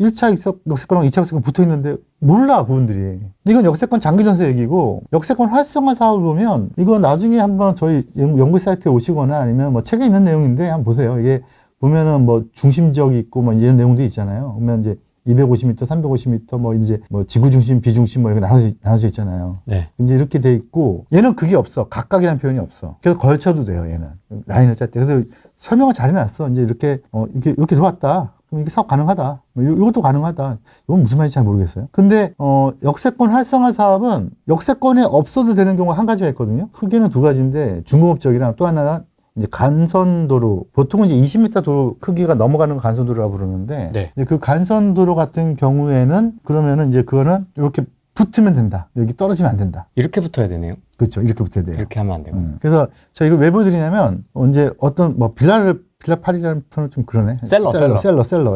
1차 역세권하고 2차 역세권 붙어 있는데 몰라, 그분들이. 근데 이건 역세권 장기 전세 얘기고, 역세권 활성화 사업을 보면, 이거 나중에 한번 저희 연구 사이트에 오시거나 아니면 뭐 책에 있는 내용인데 한번 보세요. 이게 보면은 뭐 중심지역이 있고 뭐 이런 내용도 있잖아요. 보면 이제 250m, 350m 뭐 이제 뭐 지구 중심, 비중심 뭐 이렇게 나눠져 있잖아요. 네. 이제 이렇게 돼 있고, 얘는 그게 없어. 각각이라는 표현이 없어. 그래서 걸쳐도 돼요, 얘는. 라인을 짤 때. 그래서 설명을 잘 해놨어. 이제 이렇게 이렇게 들어왔다. 그럼 이게 사업 가능하다. 이것도 가능하다. 이건 무슨 말인지 잘 모르겠어요. 근데 역세권 활성화 사업은 역세권에 없어도 되는 경우가 한 가지가 있거든요. 크게는 두 가지인데 중공업적이랑 또 하나는 이제 간선도로, 보통은 이제 20m 도로 크기가 넘어가는 거 간선도로라고 부르는데, 네. 이제 그 간선도로 같은 경우에는 그러면은 이제 그거는 이렇게 붙으면 된다. 여기 떨어지면 안 된다. 이렇게 붙어야 되네요. 그렇죠. 이렇게 붙어야 돼요. 이렇게 하면 안 되고. 그래서 제가 이걸 왜 보여드리냐면, 언제 어떤 뭐 빌라팔이라는 표현은 좀 그러네. 셀러.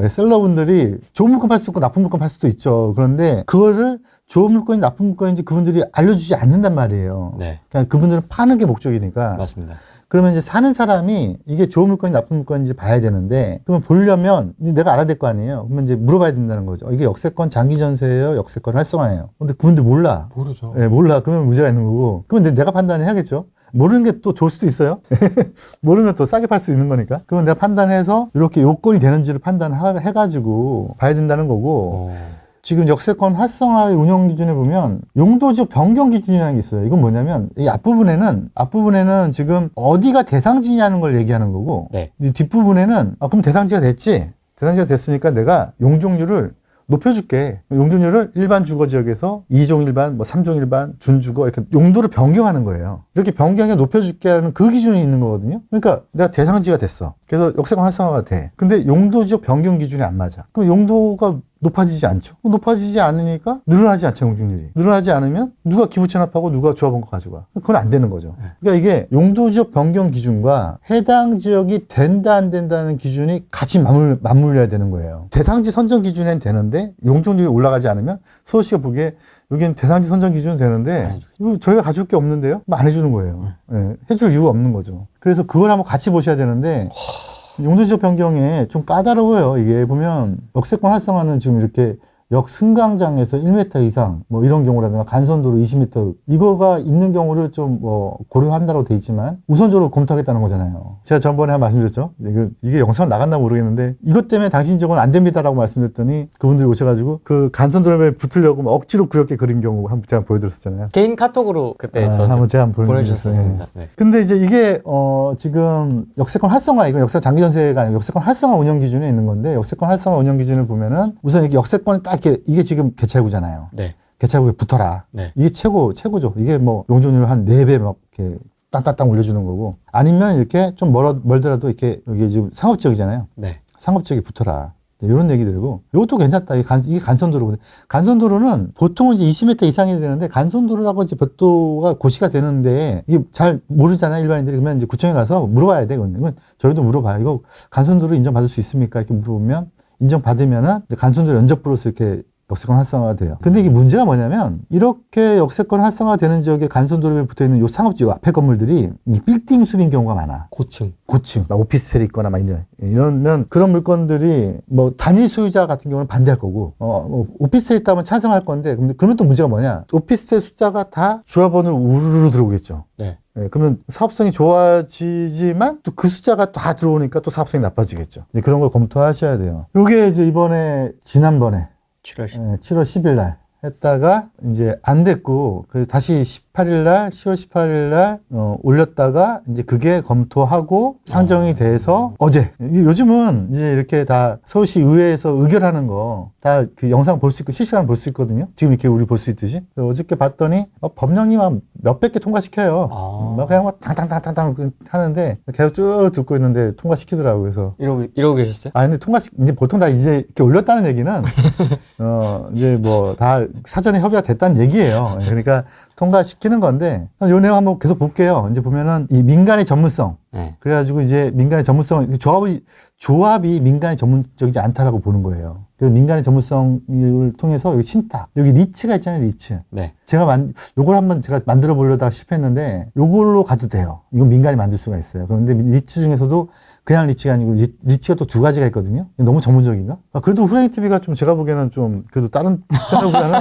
예, 셀러분들이 좋은 물건 팔 수도 있고 나쁜 물건 팔 수도 있죠. 그런데 그거를 좋은 물건이 나쁜 물건인지 그분들이 알려주지 않는단 말이에요. 네. 그냥 그분들은 파는 게 목적이니까. 맞습니다. 그러면 이제 사는 사람이 이게 좋은 물건이 나쁜 물건인지 봐야 되는데, 그러면 보려면 내가 알아야 될 거 아니에요. 그러면 이제 물어봐야 된다는 거죠. 이게 역세권 장기 전세예요? 역세권 활성화예요? 근데 그분들 몰라. 모르죠. 예, 몰라. 그러면 문제가 있는 거고. 그러면 내가 판단해야겠죠. 모르는 게 또 좋을 수도 있어요. 모르면 또 싸게 팔 수 있는 거니까. 그러면 내가 판단해서 이렇게 요건이 되는지를 판단해가지고 봐야 된다는 거고. 지금 역세권 활성화의 운영 기준에 보면 용도지역 변경 기준이라는 게 있어요. 이건 뭐냐면 이 앞부분에는 지금 어디가 대상지냐는 걸 얘기하는 거고, 네. 이 뒷부분에는 그럼 대상지가 됐지. 대상지가 됐으니까 내가 용적률을 높여줄게. 용적률을 일반 주거지역에서 2종 일반, 뭐 3종 일반, 준주거 이렇게 용도를 변경하는 거예요. 이렇게 변경해 높여줄게 하는 그 기준이 있는 거거든요. 그러니까 내가 대상지가 됐어. 그래서 역세권 활성화가 돼. 근데 용도지역 변경 기준이 안 맞아. 그럼 용도가 높아지지 않죠. 높아지지 않으니까 늘어나지 않죠, 용적률이. 늘어나지 않으면 누가 기부 체납하고 누가 조합원 거 가져가. 그건 안 되는 거죠. 그러니까 이게 용도지역 변경 기준과 해당 지역이 된다 안 된다는 기준이 같이 맞물려야 되는 거예요. 대상지 선정 기준엔 되는데 용적률이 올라가지 않으면 서울시가 보기에 여기는 대상지 선정 기준은 되는데 이거 저희가 가져올 게 없는데요? 안 해주는 거예요. 예, 해줄 이유가 없는 거죠. 그래서 그걸 한번 같이 보셔야 되는데, 용도지역 변경에 좀 까다로워요. 이게 보면 역세권 활성화는 지금 이렇게 역 승강장에서 1m 이상 뭐 이런 경우라든가 간선도로 20m 이거가 있는 경우를 좀 뭐 고려한다고 돼 있지만 우선적으로 검토하겠다는 거잖아요. 제가 전번에 한 말씀드렸죠. 이게 영상 나갔나 모르겠는데 이것 때문에 당신 지역은 안 됩니다라고 말씀드렸더니 그분들이 오셔가지고 그 간선도로에 붙으려고 막 억지로 구역에 그린 경우 한번 제가 보여드렸었잖아요. 개인 카톡으로 그때 한번 제가 한번 보내주셨습니다. 네. 근데 이제 이게 지금 역세권 활성화, 이건 역세권 장기 전세가 아니고 역세권 활성화 운영 기준에 있는 건데, 역세권 활성화 운영 기준을 보면은 우선 이게 역세권이 딱 이게 지금 개찰구잖아요. 네. 개찰구에 붙어라. 네. 이게 최고죠. 이게 뭐 용적률 한 4배 막 이렇게 땅땅땅 올려주는 거고, 아니면 이렇게 좀 멀더라도 이렇게 여기 지금 상업지역이잖아요. 네. 상업지역에 붙어라. 이런 얘기 들고, 이것도 괜찮다. 이게 간선도로거든요. 간선도로는 보통은 이제 20m 이상이 되는데, 간선도로라고 이제 별도가 고시가 되는데, 이게 잘 모르잖아요, 일반인들이. 그러면 이제 구청에 가서 물어봐야 돼. 이건 저희도 물어봐요. 이거 간선도로 인정받을 수 있습니까? 이렇게 물어보면, 인정받으면은 간선도로 연접부로서 이렇게 역세권 활성화가 돼요. 근데 이게 문제가 뭐냐면, 이렇게 역세권 활성화가 되는 지역에 간선도로에 붙어 있는 요 상업지역 앞에 건물들이 이 빌딩 숲인 경우가 많아. 고층, 막 오피스텔이 있거나 막 이러면 그런 물건들이 뭐 단일 소유자 같은 경우는 반대할 거고, 오피스텔 있다면 찬성할 건데, 그러면 또 문제가 뭐냐? 오피스텔 숫자가 다 조합원으로 우르르 들어오겠죠. 네. 네, 그러면 사업성이 좋아지지만 또 그 숫자가 다 들어오니까 또 사업성이 나빠지겠죠. 이제 그런 걸 검토하셔야 돼요. 요게 이제 지난번에 7월 10일 날 했다가 이제 안 됐고, 다시 18일 날, 10월 18일 날 올렸다가 이제 그게 검토하고 상정이 돼서 어제, 요즘은 이제 이렇게 다 서울시 의회에서 의결하는 거 다 그 영상 볼 수 있고 실시간 볼 수 있거든요. 지금 이렇게 우리 볼 수 있듯이. 어저께 봤더니 법령이 막 몇백 개 통과시켜요. 막 그냥 막 탕탕탕탕탕 하는데 계속 쭉 듣고 있는데 통과시키더라고요. 그래서 이러고 계셨어요? 근데 이제 보통 다 이제 이렇게 올렸다는 얘기는 이제 뭐 다 사전에 협의가 됐다는 얘기예요. 그러니까 통과시키는 건데, 요 내용 한번 계속 볼게요. 이제 보면은 이 민간의 전문성, 네. 그래가지고 이제 민간의 전문성, 조합이 민간의 전문적이지 않다라고 보는 거예요. 그래서 민간의 전문성을 통해서 여기 신탁, 여기 리츠가 있잖아요, 리츠. 네. 요걸 한번 제가 만들어 보려다가 실패했는데, 요걸로 가도 돼요. 이건 민간이 만들 수가 있어요. 그런데 리츠 중에서도 그냥 리치가 아니고 리치가 또 두 가지가 있거든요. 너무 전문적인가? 그래도 후라이 TV가 좀 제가 보기에는 좀 그래도 다른 채널보다는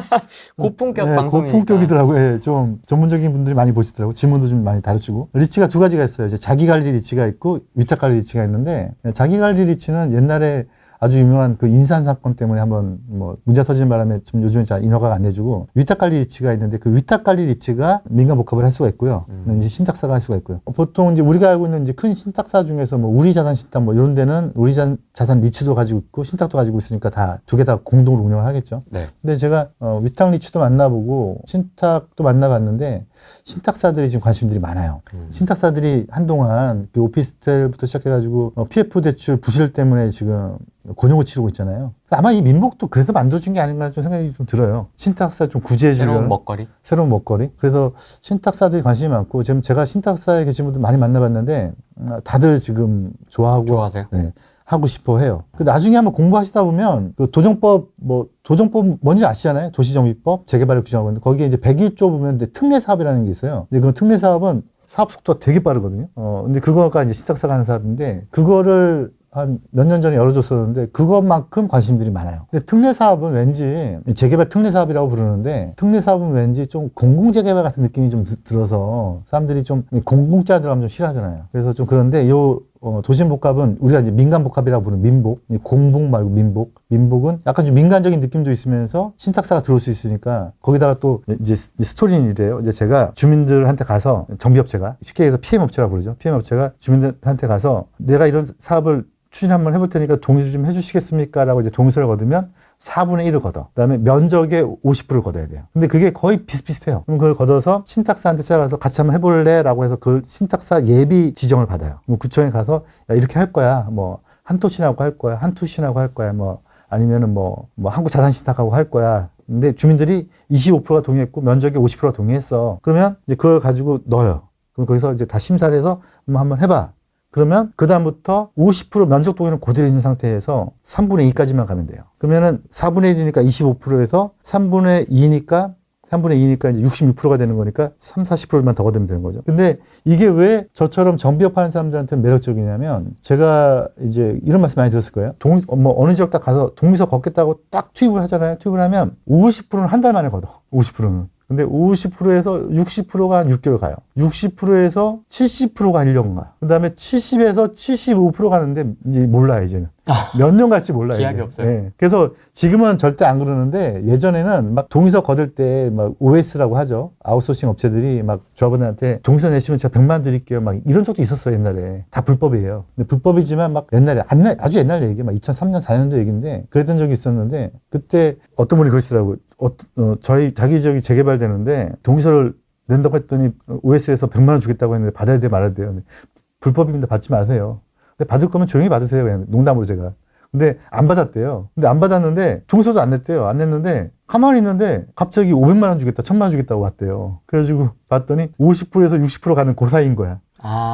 고품격 네, 방송이니까. 고품격이더라고요. 예, 좀 전문적인 분들이 많이 보시더라고요. 질문도 좀 많이 다루시고. 리치가 두 가지가 있어요. 이제 자기 관리 리치가 있고 위탁 관리 리치가 있는데 자기 관리 리치는 옛날에 아주 유명한 그 인산 사건 때문에 한번 뭐 문제 터지는 바람에 좀 요즘에 잘 인허가가 안 내주고 위탁 관리 리츠가 있는데 그 위탁 관리 리츠가 민간 복합을 할 수가 있고요. 이제 신탁사가 할 수가 있고요. 보통 이제 우리가 알고 있는 이제 큰 신탁사 중에서 뭐 우리 자산 신탁 뭐 이런 데는 우리 자산 리츠도 가지고 있고 신탁도 가지고 있으니까 다 두 개 다 공동으로 운영을 하겠죠. 네. 근데 제가 위탁 리츠도 만나보고 신탁도 만나봤는데 신탁사들이 지금 관심들이 많아요. 신탁사들이 한동안 그 오피스텔부터 시작해가지고 PF 대출 부실 때문에 지금 곤욕을 치르고 있잖아요. 아마 이 민복도 그래서 만들어준 게 아닌가 좀 생각이 좀 들어요. 신탁사 좀 구제해주려는 새로운 먹거리. 그래서 신탁사들이 관심이 많고 지금 제가 신탁사에 계신 분들 많이 만나봤는데 다들 지금 좋아하세요? 네, 하고 싶어 해요. 나중에 한번 공부하시다 보면 그 도정법 뭔지 아시잖아요? 도시정비법 재개발을 규정하고 있는데 거기에 이제 101조 보면 이제 특례 사업이라는 게 있어요. 근데 그 특례 사업은 사업 속도가 되게 빠르거든요. 근데 그거가 이제 신탁사가 하는 사업인데 그거를 한 몇 년 전에 열어줬었는데 그것만큼 관심들이 많아요. 근데 특례 사업은 왠지 재개발 특례 사업이라고 부르는데 특례 사업은 왠지 좀 공공재개발 같은 느낌이 좀 들어서 사람들이 좀 공공자 들어가면 좀 싫어하잖아요. 그래서 좀 그런데 도심복합은 우리가 이제 민간복합이라고 부르는 민복, 공복 말고 민복. 민복은 약간 좀 민간적인 느낌도 있으면서 신탁사가 들어올 수 있으니까 거기다가 또 이제 스토리는 이래요. 이제 제가 주민들한테 가서 정비업체가 쉽게 해서 PM업체라고 부르죠. PM업체가 주민들한테 가서 내가 이런 사업을 추진 한번 해볼 테니까 동의 좀 해주시겠습니까? 라고 이제 동의서를 거두면 4분의 1을 걷어. 그 다음에 면적의 50%를 걷어야 돼요. 근데 그게 거의 비슷비슷해요. 그럼 그걸 걷어서 신탁사한테 찾아가서 같이 한번 해볼래? 라고 해서 그 신탁사 예비 지정을 받아요. 구청에 가서 야, 이렇게 할 거야. 뭐, 한토신하고 할 거야. 한투신하고 할 거야. 뭐, 아니면은 뭐 한국자산신탁하고 할 거야. 근데 주민들이 25%가 동의했고 면적의 50%가 동의했어. 그러면 이제 그걸 가지고 넣어요. 그럼 거기서 이제 다 심사를 해서 한번 해봐. 그러면 그다음부터 50% 면적 동의는 그대로 있는 상태에서 3분의 2까지만 가면 돼요. 그러면은 4분의 1이니까 25%에서 3분의 2니까 이제 66%가 되는 거니까 40%만 더 걷으면 되는 거죠. 근데 이게 왜 저처럼 정비업 하는 사람들한테는 매력적이냐면 제가 이제 이런 말씀 많이 들었을 거예요. 어느 지역 딱 가서 동의서 걷겠다고 딱 투입을 하잖아요. 투입을 하면 50%는 한 달 만에 걷어. 50%는. 근데 50%에서 60%가 한 6개월 가요. 60%에서 70%가 1년 가. 그 다음에 70에서 75% 가는데 이제 몰라요, 이제는. 몇 년 갈지 몰라요. 기약이 없어요. 네. 그래서 지금은 절대 안 그러는데 예전에는 막 동의서 거둘 때 막 OS라고 하죠. 아웃소싱 업체들이 막 조합원들한테 동의서 내시면 제가 100만 드릴게요. 막 이런 적도 있었어요, 옛날에. 다 불법이에요. 근데 불법이지만 막 옛날에, 아주 옛날 얘기, 막 2003년, 4년도 얘기인데 그랬던 적이 있었는데 그때 어떤 분이 그러시더라고요. 자기 지역이 재개발되는데 동의서를 낸다고 했더니 OS에서 100만 원 주겠다고 했는데 받아야 돼 말아야 돼요. 불법입니다. 받지 마세요. 근데 받을 거면 조용히 받으세요. 그냥 농담으로 제가. 근데 안 받았대요. 근데 안 받았는데 동의서도 안 냈대요. 안 냈는데 가만히 있는데 갑자기 500만 원 주겠다, 1000만 원 주겠다고 왔대요. 그래가지고 봤더니 50%에서 60% 가는 그 사이인 거야.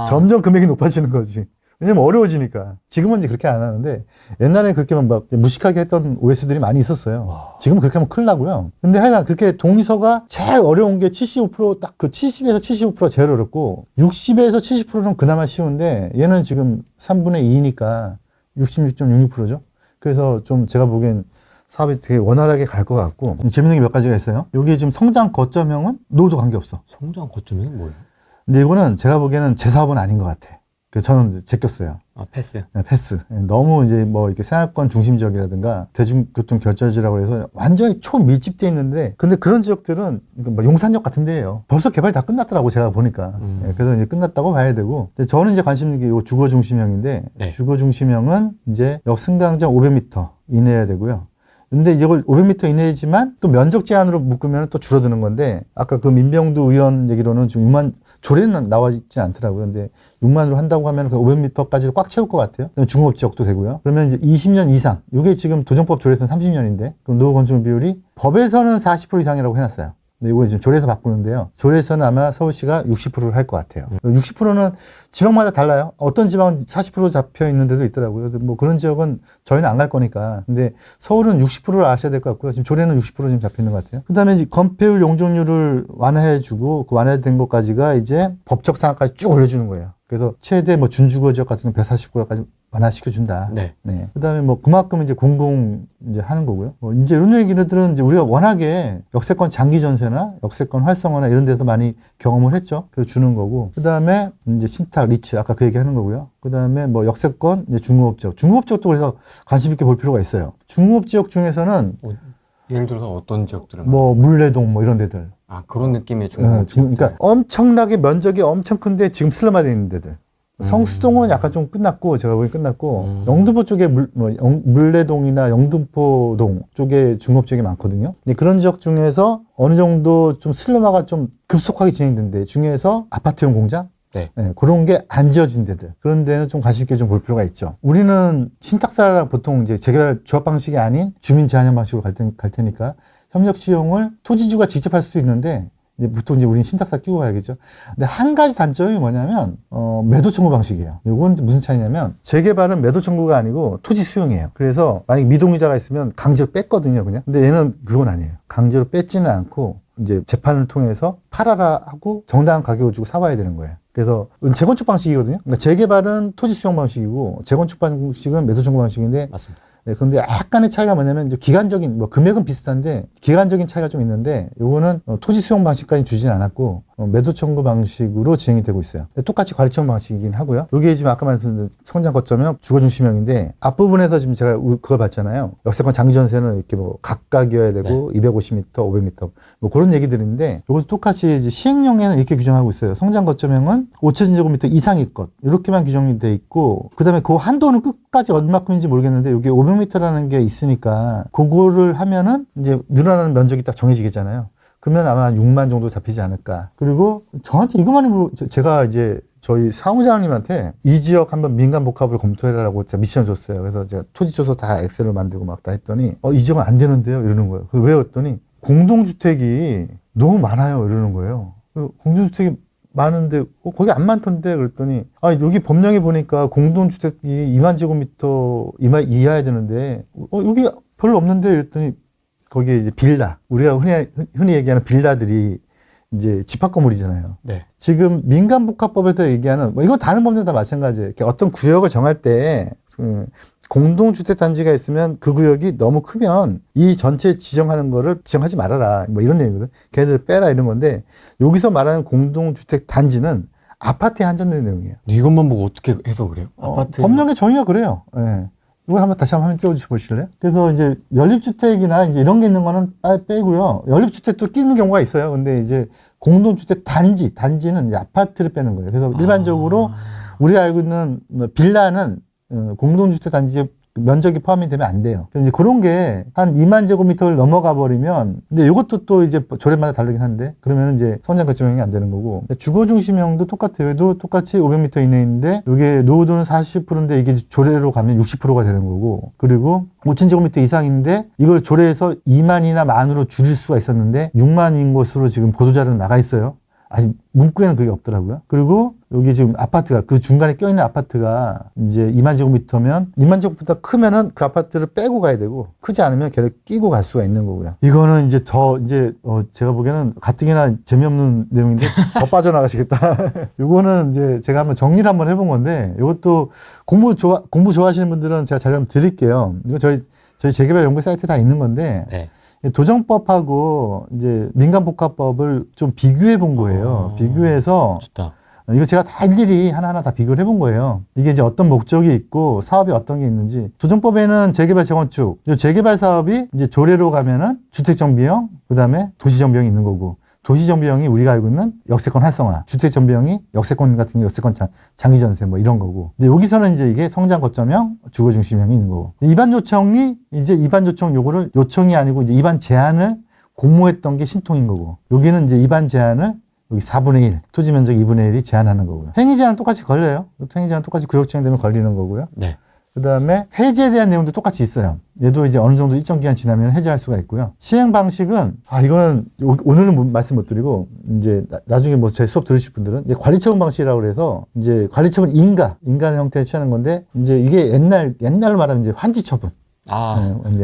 점점 금액이 높아지는 거지. 왜냐면 어려워지니까. 지금은 이제 그렇게 안 하는데 옛날에 그렇게만 막 무식하게 했던 OS들이 많이 있었어요. 지금은 그렇게 하면 큰일 나고요. 근데 하여간 그렇게 동의서가 제일 어려운 게 75% 딱 그 70에서 75%가 제일 어렵고 60에서 70%는 그나마 쉬운데 얘는 지금 3분의 2니까 66.66%죠. 그래서 좀 제가 보기엔 사업이 되게 원활하게 갈 것 같고 재밌는 게 몇 가지가 있어요. 여기 지금 성장 거점형은 노후도 관계없어. 성장 거점이 뭐예요? 근데 이거는 제가 보기에는 제 사업은 아닌 것 같아. 그래서 저는 제꼈어요. 패스. 네, 패스. 너무 이제 뭐 이렇게 생활권 중심적이라든가 대중교통 결절지라고 해서 완전히 초밀집돼 있는데 근데 그런 지역들은 뭐 용산역 같은 데예요. 벌써 개발이 다 끝났더라고 제가 보니까. 네, 그래서 이제 끝났다고 봐야 되고. 근데 저는 이제 관심 있는 게 이 주거 중심형인데 네. 주거 중심형은 이제 역승강장 500m 이내야 되고요. 근데 이걸 500m 이내지만 또 면적 제한으로 묶으면 또 줄어드는 건데 아까 그 민병두 의원 얘기로는 지금 6만 조례는 나와 있진 않더라고요. 근데 6만으로 한다고 하면 그 500m까지 꽉 채울 것 같아요. 그다음에 중공업 지역도 되고요. 그러면 이제 20년 이상. 이게 지금 도정법 조례에서는 30년인데 그럼 노후 건축 비율이 법에서는 40% 이상이라고 해놨어요. 근데 이거 지금 조례에서 바꾸는데요. 조례에서는 아마 서울시가 60%를 할 것 같아요. 60%는 지방마다 달라요. 어떤 지방은 40% 잡혀 있는 데도 있더라고요. 뭐 그런 지역은 저희는 안 갈 거니까. 근데 서울은 60%를 아셔야 될 것 같고요. 지금 조례는 60% 지금 잡혀 있는 것 같아요. 그 다음에 이제 건폐율 용적률을 완화해주고 그 완화된 것까지가 이제 법적 상한까지 쭉 올려주는 거예요. 그래서 최대 뭐 준주거 지역 같은 건 140%까지 완화시켜준다. 네. 네. 그 다음에 뭐 그만큼 이제 공공 이제 하는 거고요. 뭐 이제 이런 얘기들은 이제 우리가 워낙에 역세권 장기 전세나 역세권 활성화나 이런 데서 많이 경험을 했죠. 그래서 주는 거고. 그 다음에 이제 신탁, 리츠 아까 그 얘기 하는 거고요. 그 다음에 뭐 역세권, 이제 중공업 지역. 중공업 지역도 그래서 관심 있게 볼 필요가 있어요. 중공업 지역 중에서는 예를 들어서 어떤 지역들은 뭐 물레동 뭐 이런 데들. 아 그런 느낌의 중공업 그러니까 엄청나게 면적이 엄청 큰데 지금 슬럼화되어 있는 데들. 성수동은 약간 좀 끝났고 제가 보기엔 끝났고 영등포 쪽에 물레동이나 영등포동 쪽에 중공업 지역이 많거든요. 근데 그런 지역 중에서 어느 정도 좀 슬럼화가 좀 급속하게 진행된 데 중에서 아파트용 공장 네. 네, 그런 게 안 지어진 데들 그런 데는 좀 관심 있게 좀 볼 필요가 있죠. 우리는 신탁사랑 보통 이제 재개발 조합 방식이 아닌 주민 제한형 방식으로 갈 테니까 협력 시용을 토지주가 직접 할 수도 있는데 이제 보통 이제 우리는 신탁사 끼고 가야겠죠. 근데 한 가지 단점이 뭐냐면 매도 청구 방식이에요. 이건 무슨 차이냐면 재개발은 매도 청구가 아니고 토지 수용이에요. 그래서 만약 미동의자가 있으면 강제로 뺐거든요, 그냥. 근데 얘는 그건 아니에요. 강제로 뺐지는 않고 이제 재판을 통해서 팔아라 하고 정당한 가격을 주고 사와야 되는 거예요. 그래서 재건축 방식이거든요. 그러니까 재개발은 토지 수용 방식이고 재건축 방식은 매도 청구 방식인데 맞습니다. 네, 그런데 약간의 차이가 뭐냐면 이제 기간적인 뭐 금액은 비슷한데 기간적인 차이가 좀 있는데 요거는 토지 수용 방식까지 주진 않았고 매도 청구 방식으로 진행이 되고 있어요. 똑같이 관리 청구 방식이긴 하고요. 요게 지금 아까 말씀드린 성장 거점형 주거 중심형인데 앞부분에서 지금 제가 그걸 봤잖아요. 역세권 장기 전세는 이렇게 뭐 각각이어야 되고 네. 250m, 500m 뭐 그런 얘기들인데 요것도 똑같이 이제 시행령에는 이렇게 규정하고 있어요. 성장 거점형은 5,000제곱미터 이상일 것 이렇게만 규정이 돼 있고 그다음에 그 한도는 끝까지 얼마큼인지 모르겠는데 요게 500m라는 게 있으니까 그거를 하면은 이제 늘어나는 면적이 딱 정해지겠잖아요. 그러면 아마 6만 정도 잡히지 않을까. 그리고 저한테 이것만이 제가 이제 저희 사무장님한테 이 지역 한번 민간 복합을 검토해라라고 제가 미션을 줬어요. 그래서 제가 토지 줘서 다 엑셀을 만들고 막 다 했더니 이 지역은 안 되는데요 이러는 거예요. 왜 했더니 공동주택이 너무 많아요 이러는 거예요. 공동주택이 많은데 거기 안 많던데 그랬더니 여기 법령에 보니까 공동주택이 2만 제곱미터 이하야 되는데 여기 별로 없는데 이랬더니 거기에 이제 빌라 우리가 흔히 얘기하는 빌라들이 이제 집합 건물이잖아요. 네. 지금 민간복합법에서 얘기하는 이건 다른 법률 다 마찬가지예요. 어떤 구역을 정할 때 공동주택 단지가 있으면 그 구역이 너무 크면 이 전체 지정하는 거를 지정하지 말아라. 뭐 이런 얘기거든. 걔네들 빼라 이런 건데 여기서 말하는 공동주택 단지는 아파트에 한정된 내용이에요. 이것만 보고 어떻게 해서 그래요? 아파트 법령의 정의가 그래요. 예. 이거 다시 한번 띄워주시 보실래요? 그래서 이제 연립주택이나 이제 이런 게 있는 거는 빼고요. 연립주택도 끼는 경우가 있어요. 근데 이제 공동주택 단지는 이제 아파트를 빼는 거예요. 그래서 일반적으로 우리가 알고 있는 빌라는 공동주택 단지에 면적이 포함이 되면 안 돼요. 이제 그런 게 한 2만 제곱미터를 넘어가 버리면, 근데 이것도 또 이제 조례마다 다르긴 한데, 그러면 이제 성장 거점형이 안 되는 거고, 주거 중심형도 똑같아요. 얘도 똑같이 500m 이내인데, 이게 노후도는 40%인데 이게 조례로 가면 60%가 되는 거고, 그리고 5천 제곱미터 이상인데, 이걸 조례에서 2만이나 만으로 줄일 수가 있었는데, 6만인 것으로 지금 보도자료는 나가 있어요. 아직 문구에는 그게 없더라고요. 그리고 여기 지금 아파트가 그 중간에 껴있는 아파트가 이제 2만 제곱미터면 2만 제곱미터 크면은 그 아파트를 빼고 가야 되고 크지 않으면 걔를 끼고 갈 수가 있는 거고요. 이거는 이제 제가 보기에는 가뜩이나 재미없는 내용인데 더 빠져나가시겠다. 이거는 이제 제가 한번 정리를 한번 해본 건데 이것도 공부 좋아하시는 분들은 제가 자료 한번 드릴게요. 이거 저희 재개발 연구 사이트에 다 있는 건데 네. 도정법하고 이제 민간복합법을 좀 비교해 본 거예요. 비교해서 좋다. 이거 제가 다 일일이 하나하나 다 비교를 해본 거예요. 이게 이제 어떤 목적이 있고 사업이 어떤 게 있는지. 도정법에는 재개발 재건축, 재개발 사업이 이제 조례로 가면은 주택정비형, 그다음에 도시정비형이 있는 거고. 도시정비형이 우리가 알고 있는 역세권 활성화, 주택정비형이 역세권 같은 게 역세권 장기전세 뭐 이런 거고. 근데 여기서는 이제 이게 성장 거점형, 주거 중심형이 있는 거고. 입안 요청 요거를 요청이 아니고 이제 입안 제한을 공모했던 게 신통인 거고. 여기는 이제 입안 제한을 여기 4분의 1, 토지 면적 2분의 1이 제한하는 거고요. 행위 제한은 똑같이 걸려요. 행위 제한은 똑같이 구역 지정되면 걸리는 거고요. 네. 그 다음에 해제에 대한 내용도 똑같이 있어요. 얘도 이제 어느 정도 일정 기간 지나면 해제할 수가 있고요. 시행 방식은, 이거는 오늘은 말씀 못 드리고, 이제 나중에 뭐 제 수업 들으실 분들은 이제 관리처분 방식이라고 그래서, 이제 관리처분 인간의 형태에 취하는 건데, 이제 이게 옛날로 말하면 이제 환지처분. 이제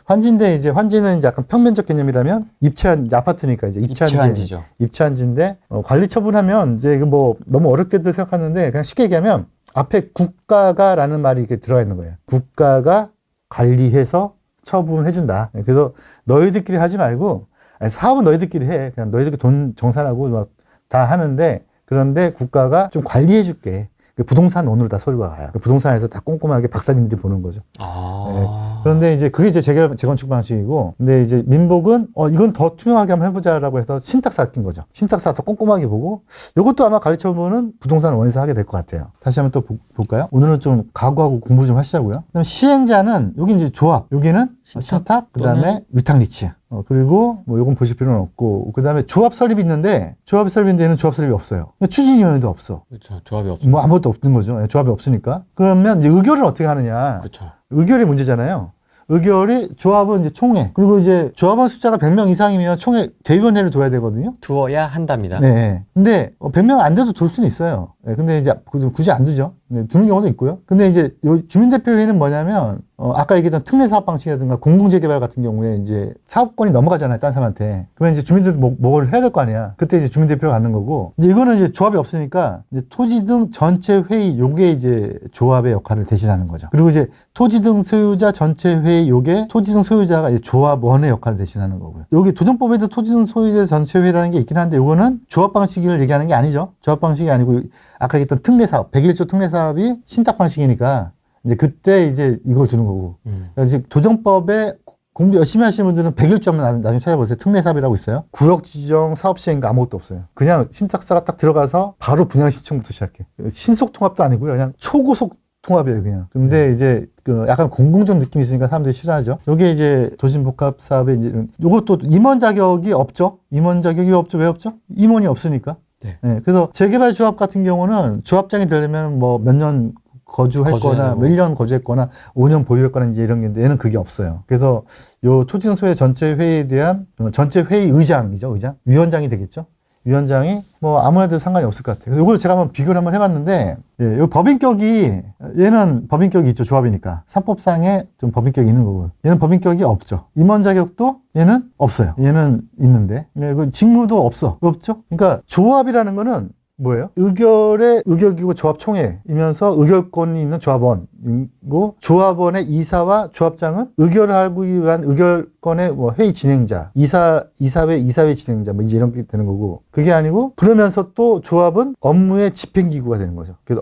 환지인데, 이제 환지는 이제 약간 평면적 개념이라면 입체한, 이제 아파트니까 이제 입체한지죠. 입체한지인데, 관리처분하면 이제 이거 뭐 너무 어렵게도 생각하는데, 그냥 쉽게 얘기하면 앞에 국가가라는 말이 이렇게 들어가 있는 거예요. 국가가 관리해서 처분해준다. 그래서 너희들끼리 하지 말고, 사업은 너희들끼리 해. 그냥 너희들끼리 돈 정산하고 막 다 하는데, 그런데 국가가 좀 관리해줄게. 부동산 오늘 다 서류가 가요. 부동산에서 다 꼼꼼하게 박사님들이 보는 거죠. 네. 그런데 이제 그게 이제 재건축 방식이고, 근데 이제 민복은 이건 더 투명하게 한번 해보자라고 해서 신탁사 낀 거죠. 신탁사 더 꼼꼼하게 보고, 이것도 아마 관리처분은 부동산 원에서 하게 될 것 같아요. 다시 한번 또 볼까요? 오늘은 좀 각오하고 공부 좀 하시자고요. 그다음 시행자는 여기 이제 조합, 여기는 신탁, 그다음에 위탁리치. 그리고 뭐 요건 보실 필요는 없고, 그다음에 조합 설립이 있는데, 조합 설립인데 얘는 조합 설립이 없어요. 추진위원회도 없어. 그렇죠. 조합이 없죠. 뭐 아무것도 없는 거죠. 조합이 없으니까. 그러면 이제 의결을 어떻게 하느냐. 그렇죠. 의결이 문제잖아요. 의결이 조합은 이제 총회. 그리고 이제 조합원 숫자가 100명 이상이면 총회 대의원회를 둬야 되거든요. 두어야 한답니다. 네. 근데 100명 안 돼도 둘 수는 있어요. 네. 근데 이제 굳이 안 두죠. 네. 두는 경우도 있고요. 근데 이제 요 주민대표회의는 뭐냐면 아까 얘기했던 특례사업 방식이라든가 공동재개발 같은 경우에 이제 사업권이 넘어가잖아요. 딴 사람한테. 그러면 이제 주민들도 뭘 해야 될 거 아니야. 그때 이제 주민대표가 갖는 거고. 이제 이거는 이제 조합이 없으니까 이제 토지 등 전체 회의 요게 이제 조합의 역할을 대신하는 거죠. 그리고 이제 토지 등 소유자 전체 회의 요게 토지 등 소유자가 이제 조합원의 역할을 대신하는 거고요. 여기 도정법에도 토지 등 소유자 전체 회의라는 게 있긴 한데 요거는 조합 방식을 얘기하는 게 아니죠. 조합 방식이 아니고 아까 얘기했던 특례사업, 101조 특례사업이 신탁 방식이니까 이제 그때 이제 이걸 주는 거고. 그러니까 이제 도정법에 공부 열심히 하시는 분들은 101조 한번 나중에 찾아보세요. 특례사업이라고 있어요. 구역 지정, 사업 시행가 아무것도 없어요. 그냥 신탁사가 딱 들어가서 바로 분양 신청부터 시작해. 신속 통합도 아니고요. 그냥 초고속 통합이에요, 그냥. 근데 이제 그 약간 공공적 느낌이 있으니까 사람들이 싫어하죠. 요게 이제 도심복합 사업에 이제 요것도 임원 자격이 없죠. 임원 자격이 없죠. 왜 없죠? 임원이 없으니까. 네. 그래서 재개발 조합 같은 경우는 조합장이 되려면 뭐 몇 년 거주했거나, 몇 년 거주했거나, 5년 보유했거나 이제 이런 게 있는데 얘는 그게 없어요. 그래서 요 토지등 소유의 전체 회의에 대한 전체 회의 의장이죠, 위원장이 되겠죠. 위원장이 뭐 아무래도 상관이 없을 것 같아요. 그래서 이걸 제가 한번 비교를 한번 해봤는데, 예, 요 법인격이, 얘는 법인격이 있죠, 조합이니까. 상법상에 좀 법인격이 있는 거고. 얘는 법인격이 없죠. 임원 자격도 얘는 없어요. 얘는 있는데. 예, 그 직무도 없죠. 그러니까 조합이라는 거는 뭐예요? 의결기구 조합총회이면서 의결권이 있는 조합원이고, 조합원의 이사와 조합장은 의결을 하기 위한 의결권의 뭐 회의 진행자, 이사회 진행자, 뭐 이제 이런 게 되는 거고, 그게 아니고, 그러면서 또 조합은 업무의 집행기구가 되는 거죠. 그래서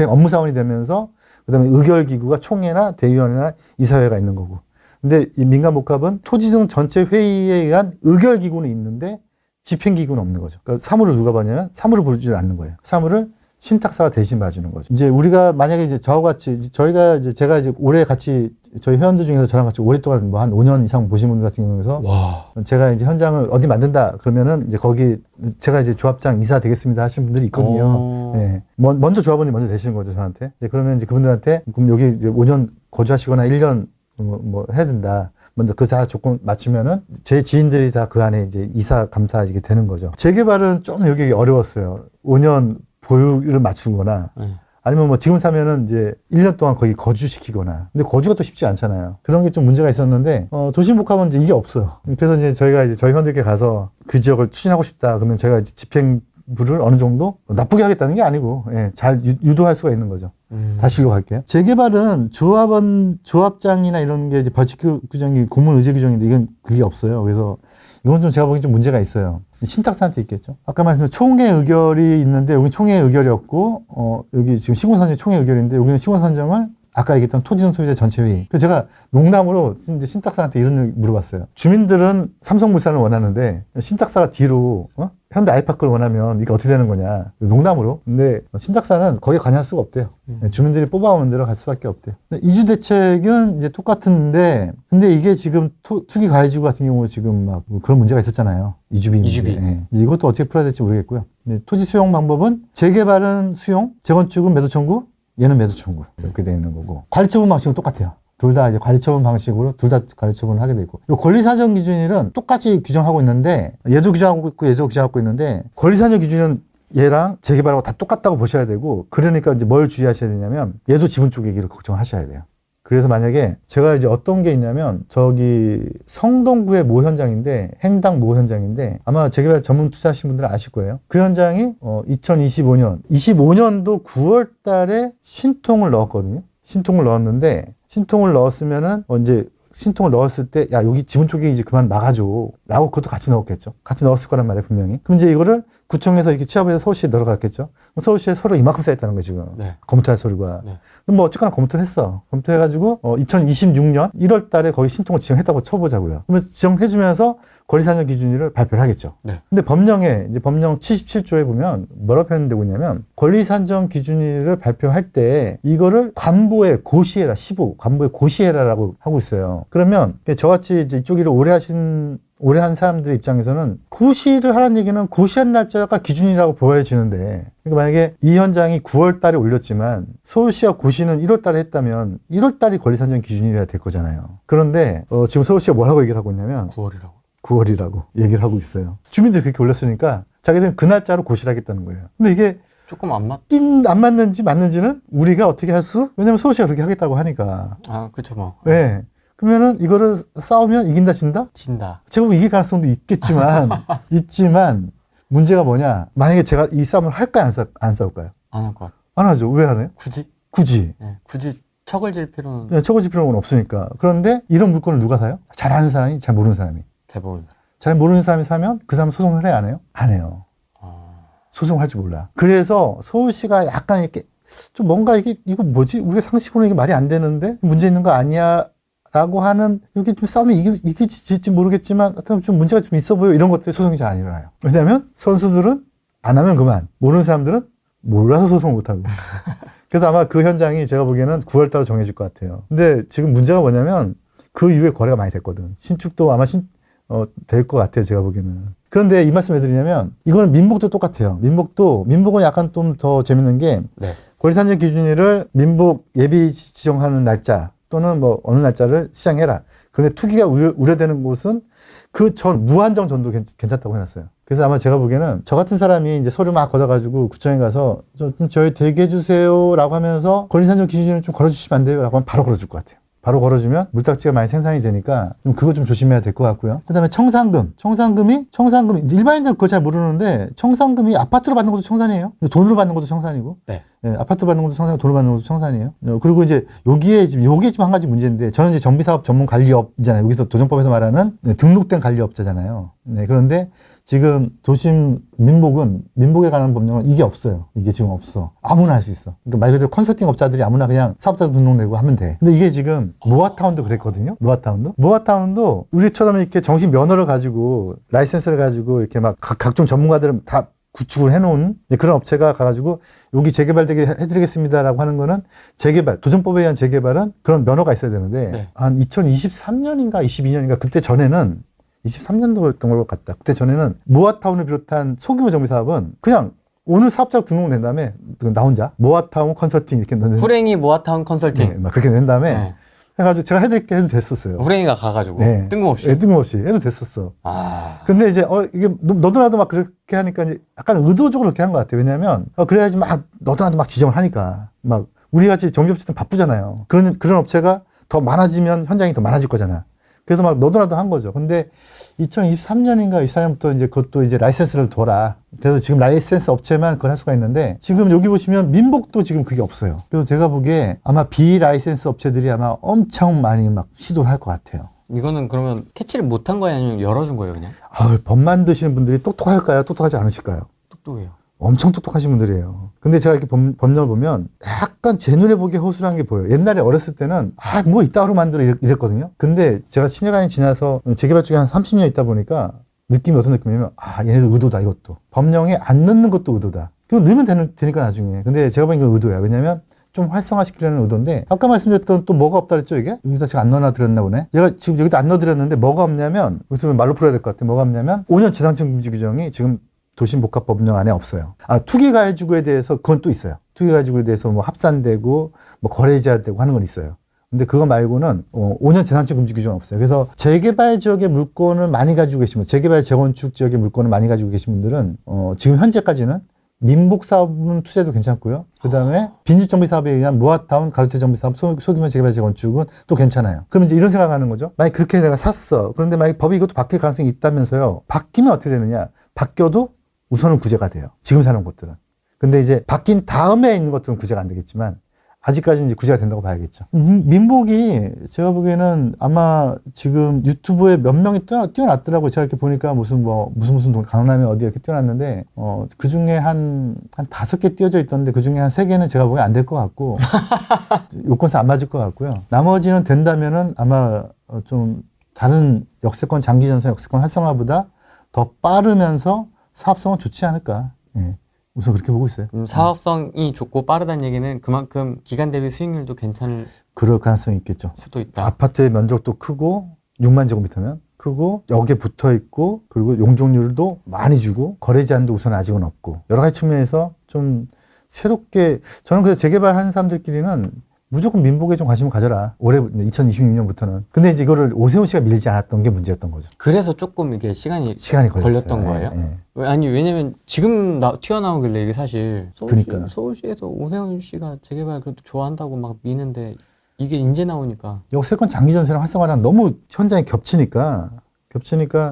업무사원이 되면서, 그 다음에 의결기구가 총회나 대의원이나 이사회가 있는 거고. 근데 이 민간복합은 토지 등 전체 회의에 의한 의결기구는 있는데, 집행기구는 없는 거죠. 그러니까 사무를 누가 봐냐면 사무를 보여주지 않는 거예요. 사무를 신탁사가 대신 봐주는 거죠. 이제 우리가 만약에 이제 저와 같이 제가 이제 올해 같이 저희 회원들 중에서 저랑 같이 오랫동안 뭐 한 5년 이상 보신 분들 같은 경우에서 제가 이제 현장을 어디 만든다 그러면은 이제 거기 제가 이제 조합장 이사 되겠습니다 하신 분들이 있거든요. 네. 먼저 조합원이 먼저 되시는 거죠, 저한테. 그러면 이제 그분들한테 그럼 여기 이제 5년 거주하시거나 1년 뭐 해야 된다. 먼저 그 다 조건 맞추면은 제 지인들이 다 그 안에 이제 이사 감사 이게 되는 거죠. 재개발은 좀 여기 어려웠어요. 5년 보유를 맞추거나 아니면 뭐 지금 사면은 이제 1년 동안 거기 거주시키거나. 근데 거주가 또 쉽지 않잖아요. 그런 게 좀 문제가 있었는데 도심복합은 이제 이게 없어요. 그래서 이제 저희가 이제 저희 회원들께 가서 그 지역을 추진하고 싶다. 그러면 제가 이제 집행부를 어느 정도 나쁘게 하겠다는 게 아니고 잘 유도할 수가 있는 거죠. 다시 일로 갈게요. 재개발은 조합장이나 이런 게 이제 벌칙 규정이 고문 의제 규정인데 이건 그게 없어요. 그래서 이건 좀 제가 보기엔 좀 문제가 있어요. 신탁사한테 있겠죠. 아까 말씀드린 총회 의결이 있는데 여기 총회 의결이 없고 여기 지금 시군선정 총회 의결인데 여기는 시군선정을 아까 얘기했던 토지등 소유자 전체 회의. 그래서 제가 농담으로 이제 신탁사한테 이런 걸 물어봤어요. 주민들은 삼성물산을 원하는데 신탁사가 뒤로 현대 아이파크를 원하면 이게 어떻게 되는 거냐. 농담으로. 근데 신탁사는 거기에 관여할 수가 없대요. 주민들이 뽑아오는 대로 갈 수밖에 없대요. 이주 대책은 이제 똑같은데 근데 이게 지금 투기 가해지구 같은 경우 지금 막 그런 문제가 있었잖아요. 이주비 문제. 이것도 어떻게 풀어야 될지 모르겠고요. 토지 수용 방법은 재개발은 수용, 재건축은 매도 청구, 얘는 매도 청구 이렇게 돼 있는 거고 관리처분 방식은 똑같아요. 둘 다 이제 관리처분 방식으로 둘 다 관리처분을 하게 되고 이 권리사정 기준일은 똑같이 규정하고 있는데 얘도 규정하고 있고 얘도 규정하고 있는데 권리사정 기준은 얘랑 재개발하고 다 똑같다고 보셔야 되고 그러니까 이제 뭘 주의하셔야 되냐면 얘도 지분 쪼개기를 걱정하셔야 돼요. 그래서 만약에 제가 이제 어떤 게 있냐면 저기 성동구의 모 현장인데 행당 모 현장인데 아마 재개발 전문 투자하신 분들은 아실 거예요. 그 현장이 2025년도 9월 달에 신통을 넣었거든요. 신통을 넣었는데 신통을 넣었으면은 이제 신통을 넣었을 때 야 여기 지분 쪼개기 이제 그만 막아줘 라고 그것도 같이 넣었겠죠. 같이 넣었을 거란 말이에요 분명히. 그럼 이제 이거를 구청에서 이렇게 취합을 해서 서울시에 넣어갔겠죠. 서울시에 서류 이만큼 쌓였다는 거예요 지금. 네. 검토할 서류가. 네. 그럼 뭐 어쨌거나 검토를 했어. 검토해가지고 2026년 1월 달에 거기 신통을 지정했다고 쳐보자고요. 그러면 지정해주면서 권리사정 기준일을 발표를 하겠죠. 네. 근데 이제 법령 77조에 보면 뭐라고 표현되고 있냐면 권리사정 기준일을 발표할 때 이거를 관보에 고시해라 15 관보에 고시해라라고 하고 있어요. 그러면 저같이 이제 이쪽 일을 오래 한 사람들 입장에서는 고시를 하라는 얘기는 고시한 날짜가 기준이라고 보여지는데 그러니까 만약에 이 현장이 9월 달에 올렸지만 서울시가 고시는 1월 달에 했다면 1월 달이 권리사정 기준이라야 될 거잖아요. 그런데 지금 서울시가 뭐라고 얘기를 하고 있냐면 9월이라고 얘기를 하고 있어요. 주민들이 그렇게 올렸으니까 자기들은 그 날짜로 고시를 하겠다는 거예요. 근데 이게 조금 안 맞는지 맞는지는 우리가 어떻게 왜냐면 서울시가 그렇게 하겠다고 하니까. 그쵸 뭐. 네. 그러면은 이거를 싸우면 이긴다 진다? 진다. 제가 뭐 이길 가능성도 있지만 문제가 뭐냐? 만약에 제가 이 싸움을 할까요? 안 싸울까요? 안 할 것 같아. 안 하죠. 왜 안 해요? 굳이 척을 질 필요는 네, 척을 질 필요는 없으니까. 그런데 이런 물건을 누가 사요? 잘 아는 사람이, 잘 모르는 사람이. 대부분. 잘 모르는 사람이 사면 그 사람 소송을 해야 안 해요? 안 해요. 소송을 할 줄 몰라. 그래서 서울시가 약간 이렇게 좀 뭔가 이거 뭐지? 우리가 상식으로 이게 말이 안 되는데 문제 있는 거 아니야? 라고 하는, 이렇게 좀 싸우면 이길지 모르겠지만, 좀 문제가 좀 있어 보여. 이런 것들이 소송이 잘 안 일어나요. 왜냐면 선수들은 안 하면 그만. 모르는 사람들은 몰라서 소송을 못 하고. 그래서 아마 그 현장이 제가 보기에는 9월 달로 정해질 것 같아요. 근데 지금 문제가 뭐냐면 그 이후에 거래가 많이 됐거든. 신축도 아마 될 것 같아요. 제가 보기에는. 그런데 이 말씀 왜 드리냐면 이거는 민복도 똑같아요. 민복은 약간 좀 더 재밌는 게 네. 권리사정 기준일을 민복 예비 지정하는 날짜 또는 뭐 어느 날짜를 시정해라. 그런데 투기가 우려되는 곳은 그 전 무한정 전도 괜찮다고 해놨어요. 그래서 아마 제가 보기에는 저 같은 사람이 이제 서류 막 걷어가지고 구청에 가서 좀 저희 대기해 주세요라고 하면서 권리사정 기준일을 좀 걸어주시면 안 돼요라고 하면 바로 걸어줄 것 같아요. 바로 걸어주면 물딱지가 많이 생산이 되니까 그거 좀 조심해야 될 것 같고요. 그 다음에 청산금이 일반인들은 그걸 잘 모르는데 청산금이 아파트로 받는 것도 청산이에요. 돈으로 받는 것도 청산이고. 네. 네, 아파트로 받는 것도 청산이고 돈으로 받는 것도 청산이에요. 그리고 이제 요게 지금 한 가지 문제인데 저는 이제 정비사업 전문 관리업이잖아요. 여기서 도정법에서 말하는 등록된 관리업자잖아요. 네, 그런데 지금 도심 민복에 관한 법령은 이게 없어요. 이게 지금 없어. 아무나 할 수 있어. 그러니까 말 그대로 컨설팅 업자들이 아무나 그냥 사업자 등록 내고 하면 돼. 근데 이게 지금 모아타운도 그랬거든요. 모아타운도 우리처럼 이렇게 정식 면허를 가지고 라이센스를 가지고 이렇게 막 각종 전문가들은 다 구축을 해놓은 그런 업체가 가가지고 여기 재개발되게 해드리겠습니다라고 하는 거는 도정법에 의한 재개발은 그런 면허가 있어야 되는데 네. 한 2023년인가 22년인가 그때 전에는 23년도였던 것 같다. 그때 전에는 모아타운을 비롯한 소규모 정비사업은 그냥 오늘 사업자로 등록된 다음에 나 혼자 모아타운 컨설팅 이렇게 넣는 후랭이 모아타운 컨설팅. 네, 막 그렇게 낸 다음에 네. 해가지고 제가 해드릴게 해도 됐었어요. 후랭이가 가가지고 네. 뜬금없이. 네, 뜬금없이 해도 됐었어. 근데 이제 이게 너도 나도 막 그렇게 하니까 이제 약간 의도적으로 그렇게 한 것 같아요. 왜냐하면 그래야지 막 너도 나도 막 지정을 하니까 막 우리 같이 정비업체는 바쁘잖아요. 그런 업체가 더 많아지면 현장이 더 많아질 거잖아. 그래서 막 너도 나도 한 거죠. 근데 2023년인가 24년부터 이제 그것도 이제 라이센스를 둬라. 그래서 지금 라이센스 업체만 그걸 할 수가 있는데 지금 여기 보시면 민복도 지금 그게 없어요. 그래서 제가 보기에 아마 비라이센스 업체들이 아마 엄청 많이 막 시도를 할 것 같아요. 이거는 그러면 캐치를 못한 거예요? 아니면 열어준 거예요 그냥? 법 만드시는 분들이 똑똑할까요? 똑똑하지 않으실까요? 똑똑해요. 엄청 똑똑하신 분들이에요. 근데 제가 이렇게 법령을 보면 약간 제 눈에 보기에 허술한 게 보여요. 옛날에 어렸을 때는 뭐 이따로 만들어 이랬거든요. 근데 제가 시간이 지나서 재개발 쪽에 한 30년 있다 보니까 느낌이 어떤 느낌이냐면 얘네들 의도다 이것도. 법령에 안 넣는 것도 의도다. 그럼 넣으면 되니까 나중에. 근데 제가 보기엔 이건 의도야. 왜냐면 좀 활성화시키려는 의도인데 아까 말씀드렸던 또 뭐가 없다 그랬죠 이게? 여기다 제가 안 넣어드렸나 보네. 제가 지금 여기다 안 넣어드렸는데 뭐가 없냐면 여기서 말로 풀어야 될 것 같아. 뭐가 없냐면 5년 재산층 금지 규정이 지금 도시복합법령 안에 없어요. 투기가해주구에 대해서 그건 또 있어요. 투기가해주구에 대해서 뭐 합산되고 뭐 거래제한되고 하는 건 있어요. 근데 그거 말고는 5년 재산채 금지 규정은 없어요. 그래서 재개발 지역의 물건을 많이 가지고 계신 분, 재개발 재건축 지역의 물건을 많이 가지고 계신 분들은 지금 현재까지는 민복 사업은 투자도 괜찮고요. 그 다음에 빈집 정비 사업에 의한 모아타운 가로태 정비 사업, 소규모 재개발 재건축은 또 괜찮아요. 그럼 이제 이런 생각하는 거죠. 만약 그렇게 내가 샀어. 그런데 만약 법이 이것도 바뀔 가능성이 있다면서요. 바뀌면 어떻게 되느냐? 바뀌어도 우선은 구제가 돼요. 지금 사는 곳들은. 근데 이제 바뀐 다음에 있는 것들은 구제가 안 되겠지만 아직까지는 이제 구제가 된다고 봐야겠죠. 민복이 제가 보기에는 아마 지금 유튜브에 몇 명이 뛰어났더라고요. 제가 이렇게 보니까 무슨 동 강남에 어디 이렇게 뛰어났는데, 그 중에 한 5개 띄어져 있던데 그 중에 한 3개는 제가 보기엔 안 될 것 같고, 요건상 안 맞을 것 같고요. 나머지는 된다면은 아마 좀 다른 역세권 장기전선 역세권 활성화보다 더 빠르면서 사업성은 좋지 않을까. 예. 우선 그렇게 보고 있어요. 사업성이 좋고 빠르다는 얘기는 그만큼 기간 대비 수익률도 괜찮을 그럴 가능성이 있겠죠. 수도 있다. 아파트의 면적도 크고 6만 제곱미터면 크고 역에 붙어 있고 그리고 용적률도 많이 주고 거래 제한도 우선 아직은 없고 여러 가지 측면에서 좀 새롭게 저는 그래서 재개발하는 사람들끼리는 무조건 민복에 좀 관심을 가져라. 올해 2026년부터는. 근데 이제 이거를 오세훈 씨가 밀지 않았던 게 문제였던 거죠. 그래서 조금 이게 시간이 걸렸던 거예요? 예. 아니 왜냐면 지금 튀어나오길래 이게 사실 그러니까요. 서울시에서 오세훈 씨가 재개발 그래도 좋아한다고 막 미는데 이게 이제 나오니까 역세권 장기전세랑 활성화랑 너무 현장에 겹치니까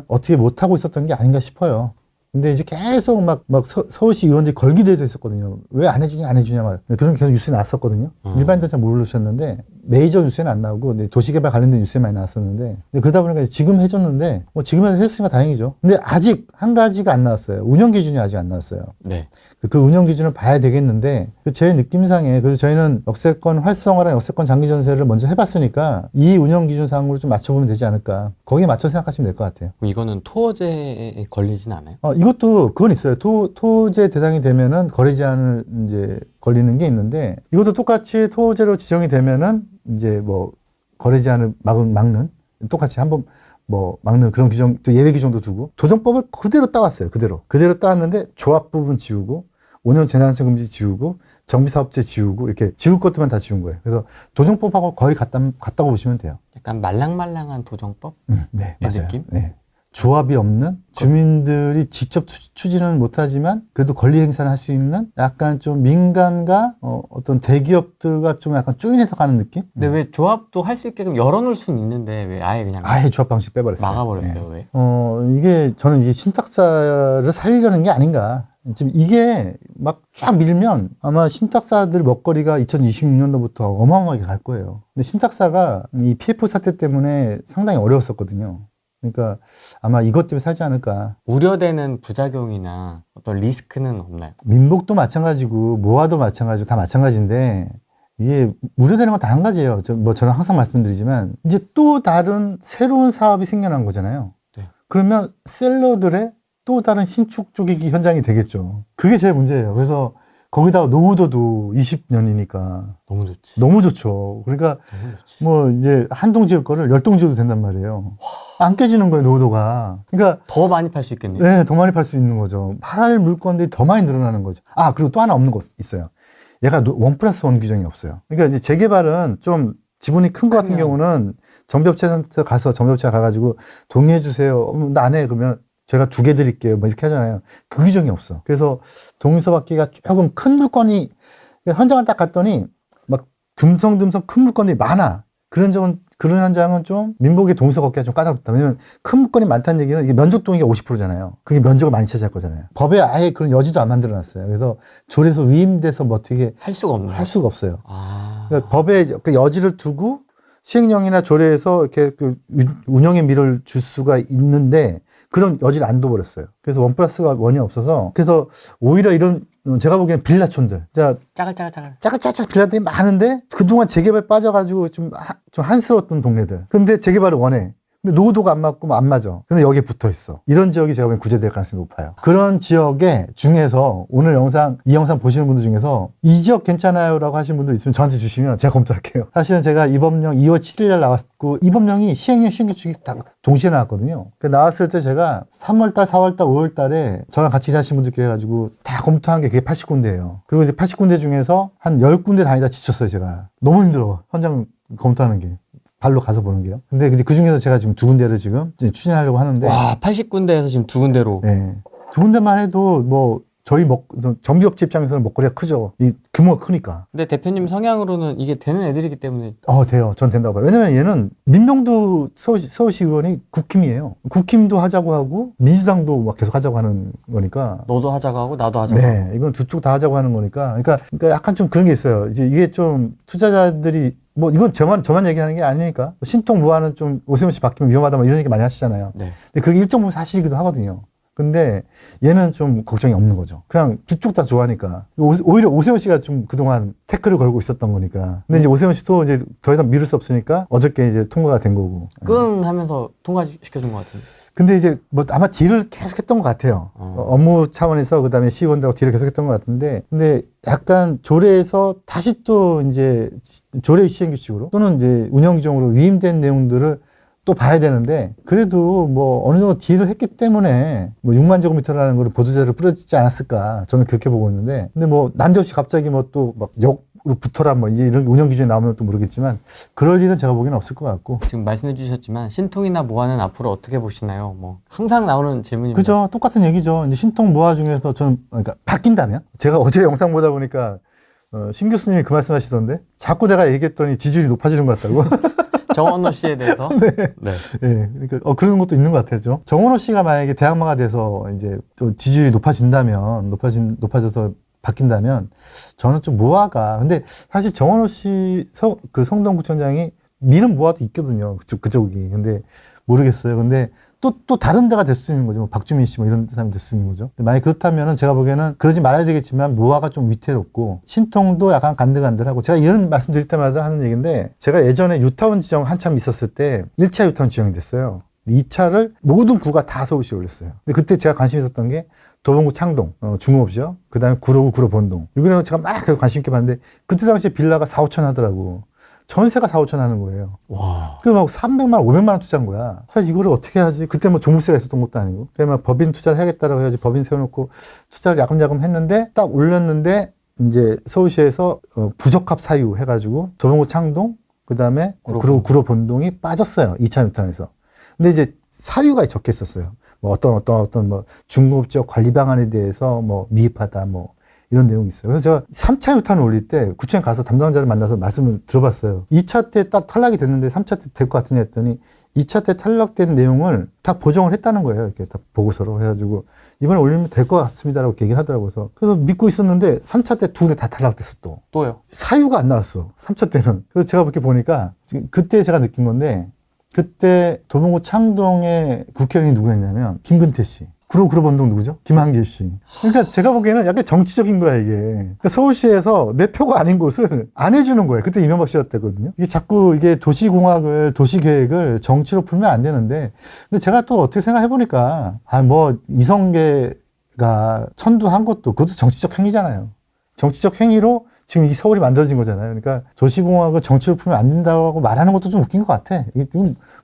어떻게 못하고 있었던 게 아닌가 싶어요. 근데 이제 계속 막 서울시 의원들이 걸기대에서 있었거든요. 왜 안 해주냐 막 그런 뉴스에 나왔었거든요. 일반인들은 잘 모르셨는데 메이저 뉴스에는 안 나오고 도시개발 관련된 뉴스에 많이 나왔었는데 그러다 보니까 지금 해줬는데 지금이라도 해줬으니까 다행이죠. 근데 아직 한 가지가 안 나왔어요. 운영 기준이 아직 안 나왔어요. 네. 그 운영 기준을 봐야 되겠는데 제 느낌상에 그래서 저희는 역세권 활성화랑 역세권 장기 전세를 먼저 해봤으니까 이 운영 기준상으로 좀 맞춰보면 되지 않을까. 거기에 맞춰 생각하시면 될 것 같아요. 그럼 이거는 토어제에 걸리진 않아요? 이것도 그건 있어요. 토제 대상이 되면은 거래 제한을 이제 걸리는 게 있는데 이것도 똑같이 토제로 지정이 되면은 이제 거래 제한을 막는 똑같이 한번 막는 그런 규정 또 예외 규정도 두고 도정법을 그대로 따왔어요. 그대로 따왔는데 조합 부분 지우고 5년 재산세 금지 지우고 정비사업체 지우고 이렇게 지울 것들만 다 지운 거예요. 그래서 도정법하고 거의 같다고 보시면 돼요. 약간 말랑말랑한 도정법? 네, 맞아요. 느낌? 네. 조합이 없는 주민들이 직접 추진은 못하지만 그래도 권리 행사를 할 수 있는 약간 좀 민간과 어떤 대기업들과 좀 약간 조인해서 가는 느낌? 근데 왜 조합도 할 수 있게끔 열어놓을 수는 있는데 왜 아예 그냥 아예 조합 방식 빼버렸어요. 막아버렸어요? 네. 왜? 저는 이게 신탁사를 살리려는 게 아닌가. 지금 이게 막 쫙 밀면 아마 신탁사들 먹거리가 2026년도부터 어마어마하게 갈 거예요. 근데 신탁사가 이 PF 사태 때문에 상당히 어려웠었거든요. 그러니까 아마 이것 때문에 살지 않을까. 우려되는 부작용이나 어떤 리스크는 없나요? 민복도 마찬가지고 모아도 마찬가지고 다 마찬가지인데 이게 우려되는 건 다 한 가지예요. 저는 항상 말씀드리지만 이제 또 다른 새로운 사업이 생겨난 거잖아요. 네. 그러면 셀러들의 또 다른 신축 쪼개기 현장이 되겠죠. 그게 제일 문제예요. 그래서 거기다가 노후도도 20년이니까 너무 좋지. 너무 좋죠. 그러니까 너무 좋지. 이제 한 동 지을 거를 10동 지어도 된단 말이에요. 안 깨지는 거예요, 노후도가. 그러니까 더 많이 팔 수 있겠네요. 네, 더 많이 팔 수 있는 거죠. 팔 물건들이 더 많이 늘어나는 거죠. 그리고 또 하나 없는 거 있어요. 얘가 1+1 규정이 없어요. 그러니까 이제 재개발은 좀 지분이 큰 거 같은 경우는 정비업체한테 가서 정비업체가 가가지고 동의해 주세요. 나 안 해. 그러면 제가 2개 드릴게요. 이렇게 하잖아요. 그 규정이 없어. 그래서 동의서 받기가 조금 큰 물건이 현장을 딱 갔더니 막 듬성듬성 큰 물건들이 많아. 그런 현장은 좀 민복의 동의서 걷기가 좀 까다롭다. 왜냐면 큰 물건이 많다는 얘기는 이게 면적 동의가 50%잖아요. 그게 면적을 많이 차지할 거잖아요. 법에 아예 그런 여지도 안 만들어 놨어요. 그래서 조례에서 위임돼서 어떻게 할 수가 없나요? 할 수가 없어요. 아. 그러니까 법에 그 여지를 두고 시행령이나 조례에서 이렇게 운영의 미를 줄 수가 있는데 그런 여지를 안 둬버렸어요. 그래서 1+1이 없어서 그래서 오히려 이런 제가 보기엔 빌라촌들 짜글짜글 빌라들이 많은데 그동안 재개발 빠져가지고 좀 한스러웠던 동네들. 근데 재개발을 원해. 근데 노후도가 안 맞고 뭐 안 맞아. 근데 여기에 붙어 있어. 이런 지역이 제가 보기엔 구제될 가능성이 높아요. 그런 지역에 중에서 오늘 이 영상 보시는 분들 중에서 이 지역 괜찮아요라고 하시는 분들 있으면 저한테 주시면 제가 검토할게요. 사실은 제가 이법령 2월 7일 날 나왔고 이법령이 시행령 시행규칙이 다 동시에 나왔거든요. 나왔을 때 제가 3월달, 4월달, 5월달에 저랑 같이 일하시는 분들끼리 해가지고 다 검토한 게 그게 80군데예요. 그리고 이제 80군데 중에서 한 10군데 다니다 지쳤어요, 제가. 너무 힘들어. 현장 검토하는 게. 발로 가서 보는 게요. 근데 그 중에서 제가 지금 2군데를 지금 이제 추진하려고 하는데. 와, 80군데에서 지금 2군데로. 네. 2군데만 해도 뭐, 저희 정비업체 입장에서는 먹거리가 크죠. 이 규모가 크니까. 근데 대표님 성향으로는 이게 되는 애들이기 때문에. 돼요. 전 된다고 봐요. 왜냐면 얘는 민명도 서울시 의원이 국힘이에요. 국힘도 하자고 하고, 민주당도 막 계속 하자고 하는 거니까. 너도 하자고 하고, 나도 하자고 하고. 네. 이건 두 쪽 다 하자고 하는 거니까. 그러니까 약간 좀 그런 게 있어요. 이제 이게 좀 투자자들이 뭐 이건 저만 얘기하는 게 아니니까 신통 무한은 좀 오세훈 씨 바뀌면 위험하다 뭐 이런 얘기 많이 하시잖아요. 네. 근데 그게 일정 부분 사실이기도 하거든요. 근데 얘는 좀 걱정이 없는 거죠. 그냥 두 쪽 다 좋아하니까. 오히려 오세훈 씨가 좀 그동안 태클을 걸고 있었던 거니까. 근데 이제 오세훈 씨도 이제 더 이상 미룰 수 없으니까 어저께 이제 통과가 된 거고. 끙 하면서 통과시켜준 것 같은데. 근데 이제 뭐 아마 딜을 계속 했던 것 같아요. 업무 차원에서 그다음에 시의원들하고 딜을 계속 했던 것 같은데. 근데 약간 조례에서 다시 또 이제 조례 시행규칙으로 또는 이제 운영규정으로 위임된 내용들을 또 봐야 되는데 그래도 뭐 어느 정도 딜을 했기 때문에 뭐 6만 제곱미터라는 걸 보도자료를 뿌려지지 않았을까 저는 그렇게 보고 있는데 근데 뭐 난데없이 갑자기 뭐 또 막 역으로 붙어라 뭐 이제 이런 운영 기준이 나오면 또 모르겠지만 그럴 일은 제가 보기에는 없을 것 같고 지금 말씀해 주셨지만 신통이나 모아는 앞으로 어떻게 보시나요? 뭐 항상 나오는 질문입니다. 그죠. 똑같은 얘기죠. 이제 신통 모아 중에서 저는 그러니까 바뀐다면 제가 어제 영상 보다 보니까 심 교수님이 그 말씀 하시던데 자꾸 내가 얘기했더니 지지율이 높아지는 것 같다고. 정원호 씨에 대해서. 네. 네. 네. 그러니까 그런 것도 있는 것 같아요. 정원호 씨가 만약에 대학마가 돼서 이제 또 지지율이 높아져서 바뀐다면 저는 좀 모아가 근데 사실 정원호 씨 그 성동구청장이 미는 모아도 있거든요. 그쪽이. 근데 모르겠어요. 근데 또 다른 데가 될 수 있는 거죠. 뭐 박주민 씨 뭐 이런 사람이 될 수 있는 거죠. 만약에 그렇다면은 제가 보기에는 그러지 말아야 되겠지만 모아가 좀 위태롭고 신통도 약간 간들간들하고 제가 이런 말씀 드릴 때마다 하는 얘기인데 제가 예전에 유타운 지정 한참 있었을 때 1차 유타운 지정이 됐어요. 2차를 모든 구가 다 서울시에 올렸어요. 근데 그때 제가 관심 있었던 게 도봉구 창동, 중공업시요. 그 다음에 구로구 구로본동. 이거는 제가 막 관심 있게 봤는데 그때 당시에 빌라가 4, 5천 하더라고. 전세가 4, 5천 하는 거예요. 와. 그래서 막 300만 원, 500만 원 투자한 거야. 사실 이거를 어떻게 하지? 그때 뭐 종부세가 있었던 것도 아니고. 그래서 막 법인 투자를 해야겠다라고 해야지 법인 세워놓고 투자를 야금야금 했는데 딱 올렸는데 이제 서울시에서 부적합 사유 해가지고 도봉구 창동, 그 다음에 구로 본동이 빠졌어요. 2차 유탄에서. 근데 이제 사유가 적혀 있었어요. 뭐 어떤 뭐 중공업지역 관리 방안에 대해서 뭐 미흡하다 뭐 이런 내용이 있어요. 그래서 제가 3차 유탄을 올릴 때 구청에 가서 담당자를 만나서 말씀을 들어봤어요. 2차 때 딱 탈락이 됐는데 3차 때 될 것 같으냐 했더니 2차 때 탈락된 내용을 다 보정을 했다는 거예요. 이렇게 딱 보고서로 해가지고 이번에 올리면 될 것 같습니다라고 얘기를 하더라고요. 그래서 믿고 있었는데 3차 때 두 군데 다 탈락됐어 또. 또요? 사유가 안 나왔어. 3차 때는. 그래서 제가 그렇게 보니까 지금 그때 제가 느낀 건데 그때 도봉구 창동의 국회의원이 누구였냐면 김근태 씨. 구로본동 누구죠? 김한길 씨. 그러니까 제가 보기에는 약간 정치적인 거야, 이게. 그러니까 서울시에서 내 표가 아닌 곳을 안 해주는 거예요. 그때 이명박 씨였다거든요. 이게 자꾸 이게 도시계획을 정치로 풀면 안 되는데. 근데 제가 또 어떻게 생각해보니까, 이성계가 천도한 것도 그것도 정치적 행위잖아요. 정치적 행위로 지금 이 서울이 만들어진 거잖아요. 그러니까 도시공학을 정치로 풀면 안 된다고 말하는 것도 좀 웃긴 것 같아. 이게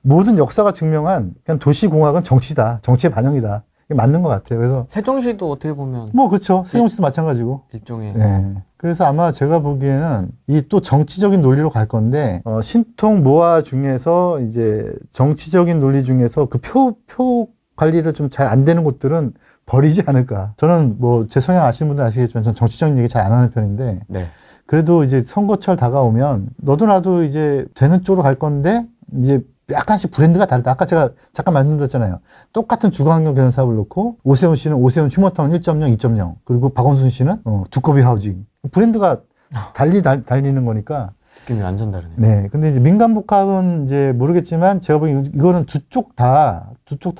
모든 역사가 증명한 그냥 도시공학은 정치다. 정치의 반영이다. 이게 맞는 것 같아요. 그래서 세종시도 어떻게 보면 뭐 그렇죠. 세종시도 마찬가지고. 일종의 네. 그래서 아마 제가 보기에는 이 또 정치적인 논리로 갈 건데 신통 모아 중에서 이제 정치적인 논리 중에서 그 표 관리를 좀 잘 안 되는 곳들은 버리지 않을까. 저는 뭐 제 성향 아시는 분들 아시겠지만 저는 정치적인 얘기 잘 안 하는 편인데 네. 그래도 이제 선거철 다가오면 너도 나도 이제 되는 쪽으로 갈 건데 이제 약간씩 브랜드가 다르다. 아까 제가 잠깐 말씀드렸잖아요. 똑같은 주거환경 개선 사업을 놓고 오세훈 씨는 오세훈 휴머타운 1.0, 2.0 그리고 박원순 씨는 두꺼비 하우징. 브랜드가 달리는 거니까. 느낌이 완전 다르네요. 네. 근데 이제 민간복합은 이제 모르겠지만 제가 보기엔 이거는 두 쪽 다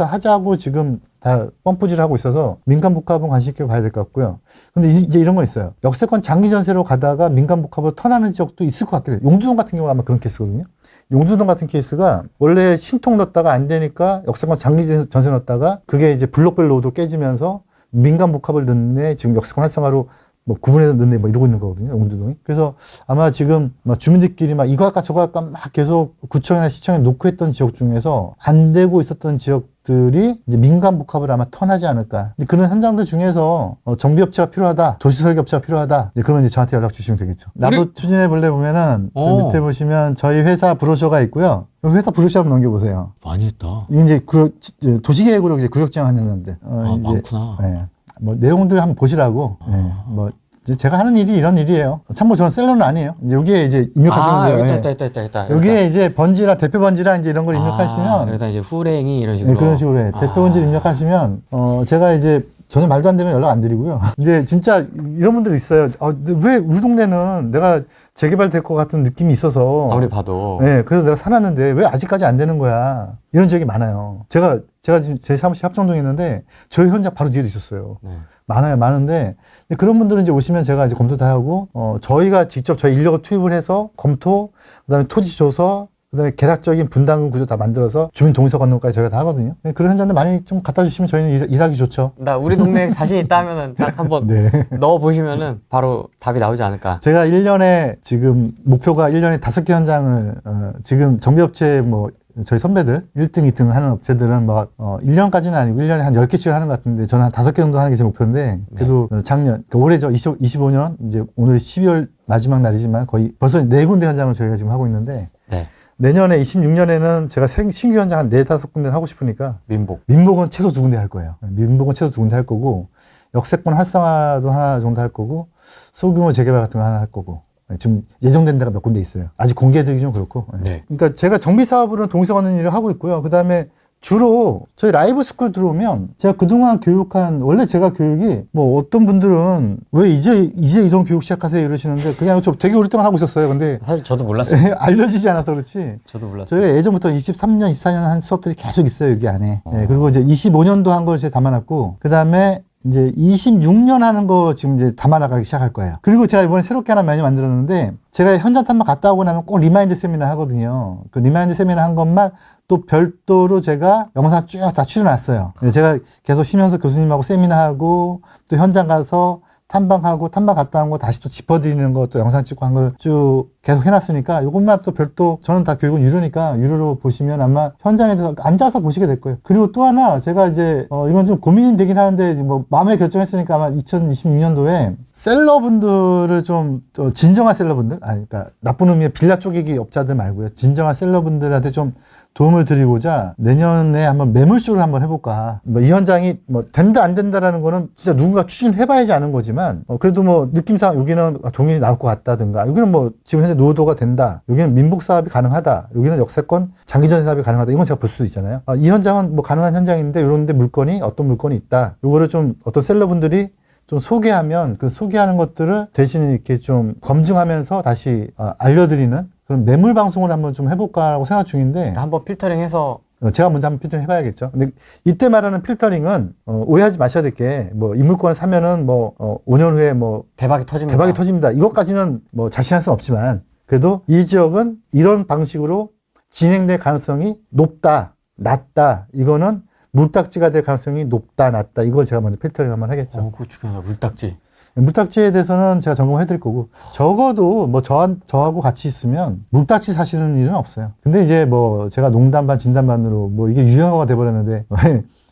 하자고 지금 다 펌프질을 하고 있어서 민간복합은 관심 있게 봐야 될 것 같고요. 근데 이제 이런 건 있어요. 역세권 장기 전세로 가다가 민간복합으로 턴하는 지역도 있을 것 같아요. 용두동 같은 경우가 아마 그런 케이스거든요. 용두동 같은 케이스가 원래 신통 넣었다가 안 되니까 역세권 장기 전세 넣었다가 그게 이제 블록별 로도 깨지면서 민간 복합을 넣네 지금 역세권 활성화로 뭐 구분해서 넣네 뭐 이러고 있는 거거든요. 용두동이. 그래서 아마 지금 막 주민들끼리 막 이거 할까 저거 할까 막 계속 구청이나 시청에 놓고 했던 지역 중에서 안 되고 있었던 지역들이 이제 민간 복합을 아마 턴하지 않을까. 그런 현장들 중에서 정비업체가 필요하다, 도시설계업체가 필요하다. 그러면 이제 저한테 연락 주시면 되겠죠. 나도 추진해 볼래 보면은 저 밑에 보시면 저희 회사 브로셔가 있고요. 회사 브로셔 한번 넘겨보세요. 많이 했다. 이게 이제 도시계획으로 이제 구역지향하는 현장들. 이제, 많구나. 네. 뭐 내용들 한번 보시라고. 네. 뭐 이제 제가 하는 일이 이런 일이에요. 참고 저는 셀러는 아니에요. 이제 여기에 이제 입력하시면 돼요. 있다. 여기에 이제 번지라 대표 번지라 이제 이런 걸 입력하시면 여기다 이제 후랭이 이런 식으로. 네, 그런 식으로 해. 대표 번지를 입력하시면 제가 이제 전혀 말도 안 되면 연락 안 드리고요. 근데 진짜 이런 분들 있어요. 근데 왜 우리 동네는 내가 재개발될 것 같은 느낌이 있어서 아무리 봐도. 네, 그래서 내가 살았는데 왜 아직까지 안 되는 거야? 이런 지역이 많아요. 제가 지금 제 사무실 합정동에 있는데 저희 현장 바로 뒤에도 있었어요. 네. 많은데 그런 분들은 이제 오시면 제가 이제 검토 다 하고 저희가 직접 저희 인력을 투입을 해서 검토, 그다음에 토지 조서, 그다음에 계략적인 분담금 구조 다 만들어서 주민 동의서 건너까지 저희가 다 하거든요. 그런 현장들 많이 좀 갖다 주시면 저희는 일하기 좋죠. 나 우리 동네에 자신 있다 하면은 딱 한번 네. 넣어 보시면은 바로 답이 나오지 않을까. 제가 1년에 지금 목표가 1년에 5개 현장을 지금 정비업체 뭐 저희 선배들 1등, 2등 하는 업체들은 막 1년까지는 아니고 1년에 한 10개씩 하는 것 같은데 저는 한 5개 정도 하는 게 제 목표인데 그래도 작년 그러니까 올해죠. 25년 이제 오늘 12월 마지막 날이지만 거의 벌써 4군데 현장을 저희가 지금 하고 있는데 네. 내년에 26년에는 제가 신규 현장 한 4-5군데를 하고 싶으니까 민복은 최소 2군데 할 거예요. 민복은 최소 2군데 할 거고 역세권 활성화도 하나 정도 할 거고 소규모 재개발 같은 거 하나 할 거고 지금 예정된 데가 몇 군데 있어요. 아직 공개해드리기 좀 그렇고. 네. 그러니까 제가 정비 사업으로는 동의서 걷는 일을 하고 있고요. 그 다음에 주로 저희 라이브 스쿨 들어오면 제가 그동안 교육한 원래 제가 교육이 뭐 어떤 분들은 왜 이제 이런 교육 시작하세요 이러시는데 그냥 저 되게 오랫동안 하고 있었어요. 근데 사실 저도 몰랐어요. 알려지지 않아서 그렇지. 저도 몰랐어요. 저희가 예전부터 23년, 24년 한 수업들이 계속 있어요 여기 안에. 네, 그리고 이제 25년도 한 걸 제가 담아놨고 그 다음에 이제 26년 하는 거 지금 이제 담아나가기 시작할 거예요. 그리고 제가 이번에 새롭게 하나 많이 만들었는데 제가 현장 탐방 갔다 오고 나면 꼭 리마인드 세미나 하거든요. 그 리마인드 세미나 한 것만 또 별도로 제가 영상 쭉 다 추려놨어요. 제가 계속 심현석 교수님하고 세미나하고 또 현장 가서 탐방하고 탐방 갔다 온 거 다시 또 짚어드리는 거 또 영상 찍고 한 걸 쭉 계속 해놨으니까 이것만 또 별도 저는 다 교육은 유료니까 유료로 보시면 아마 현장에 대해서 앉아서 보시게 될 거예요. 그리고 또 하나 제가 이제 이건 좀 고민이 되긴 하는데 뭐 마음에 결정했으니까 아마 2026년도에 셀러분들을 좀 진정한 셀러분들 그러니까 나쁜 의미의 빌라 쪼개기 업자들 말고요. 진정한 셀러분들한테 좀 도움을 드리고자 내년에 한번 매물쇼를 한번 해볼까. 뭐 이 현장이 뭐 된다 안 된다라는 거는 진짜 누군가 추진해봐야지 아는 거지만 그래도 뭐 느낌상 여기는 동인이 나올 것 같다든가 여기는 뭐 지금 현재 노후도가 된다. 여기는 민복 사업이 가능하다. 여기는 역세권 장기전 사업이 가능하다. 이건 제가 볼 수 있잖아요. 이 현장은 뭐 가능한 현장인데 이런데 물건이 어떤 물건이 있다. 요거를 좀 어떤 셀러분들이 좀 소개하면 그 소개하는 것들을 대신 이렇게 좀 검증하면서 다시 알려드리는 그런 매물 방송을 한번 좀 해볼까라고 생각 중인데 한번 필터링해서 제가 먼저 한번 필터링 해봐야겠죠. 근데 이때 말하는 필터링은 오해하지 마셔야 될 게 뭐 이 물건을 사면은 뭐 5년 후에 뭐 대박이 터집니다. 이것까지는 뭐 자신할 수는 없지만 그래도 이 지역은 이런 방식으로 진행될 가능성이 높다, 낮다. 이거는 물딱지가 될 가능성이 높다, 낮다. 이걸 제가 먼저 필터링 한번 하겠죠. 그거 중요하다. 물딱지. 물딱지에 대해서는 제가 점검을 해드릴 거고 적어도 뭐 저하고 같이 있으면 물딱지 사시는 일은 없어요. 근데 이제 뭐 제가 농담 반 진담 반으로 뭐 이게 유행어가 돼버렸는데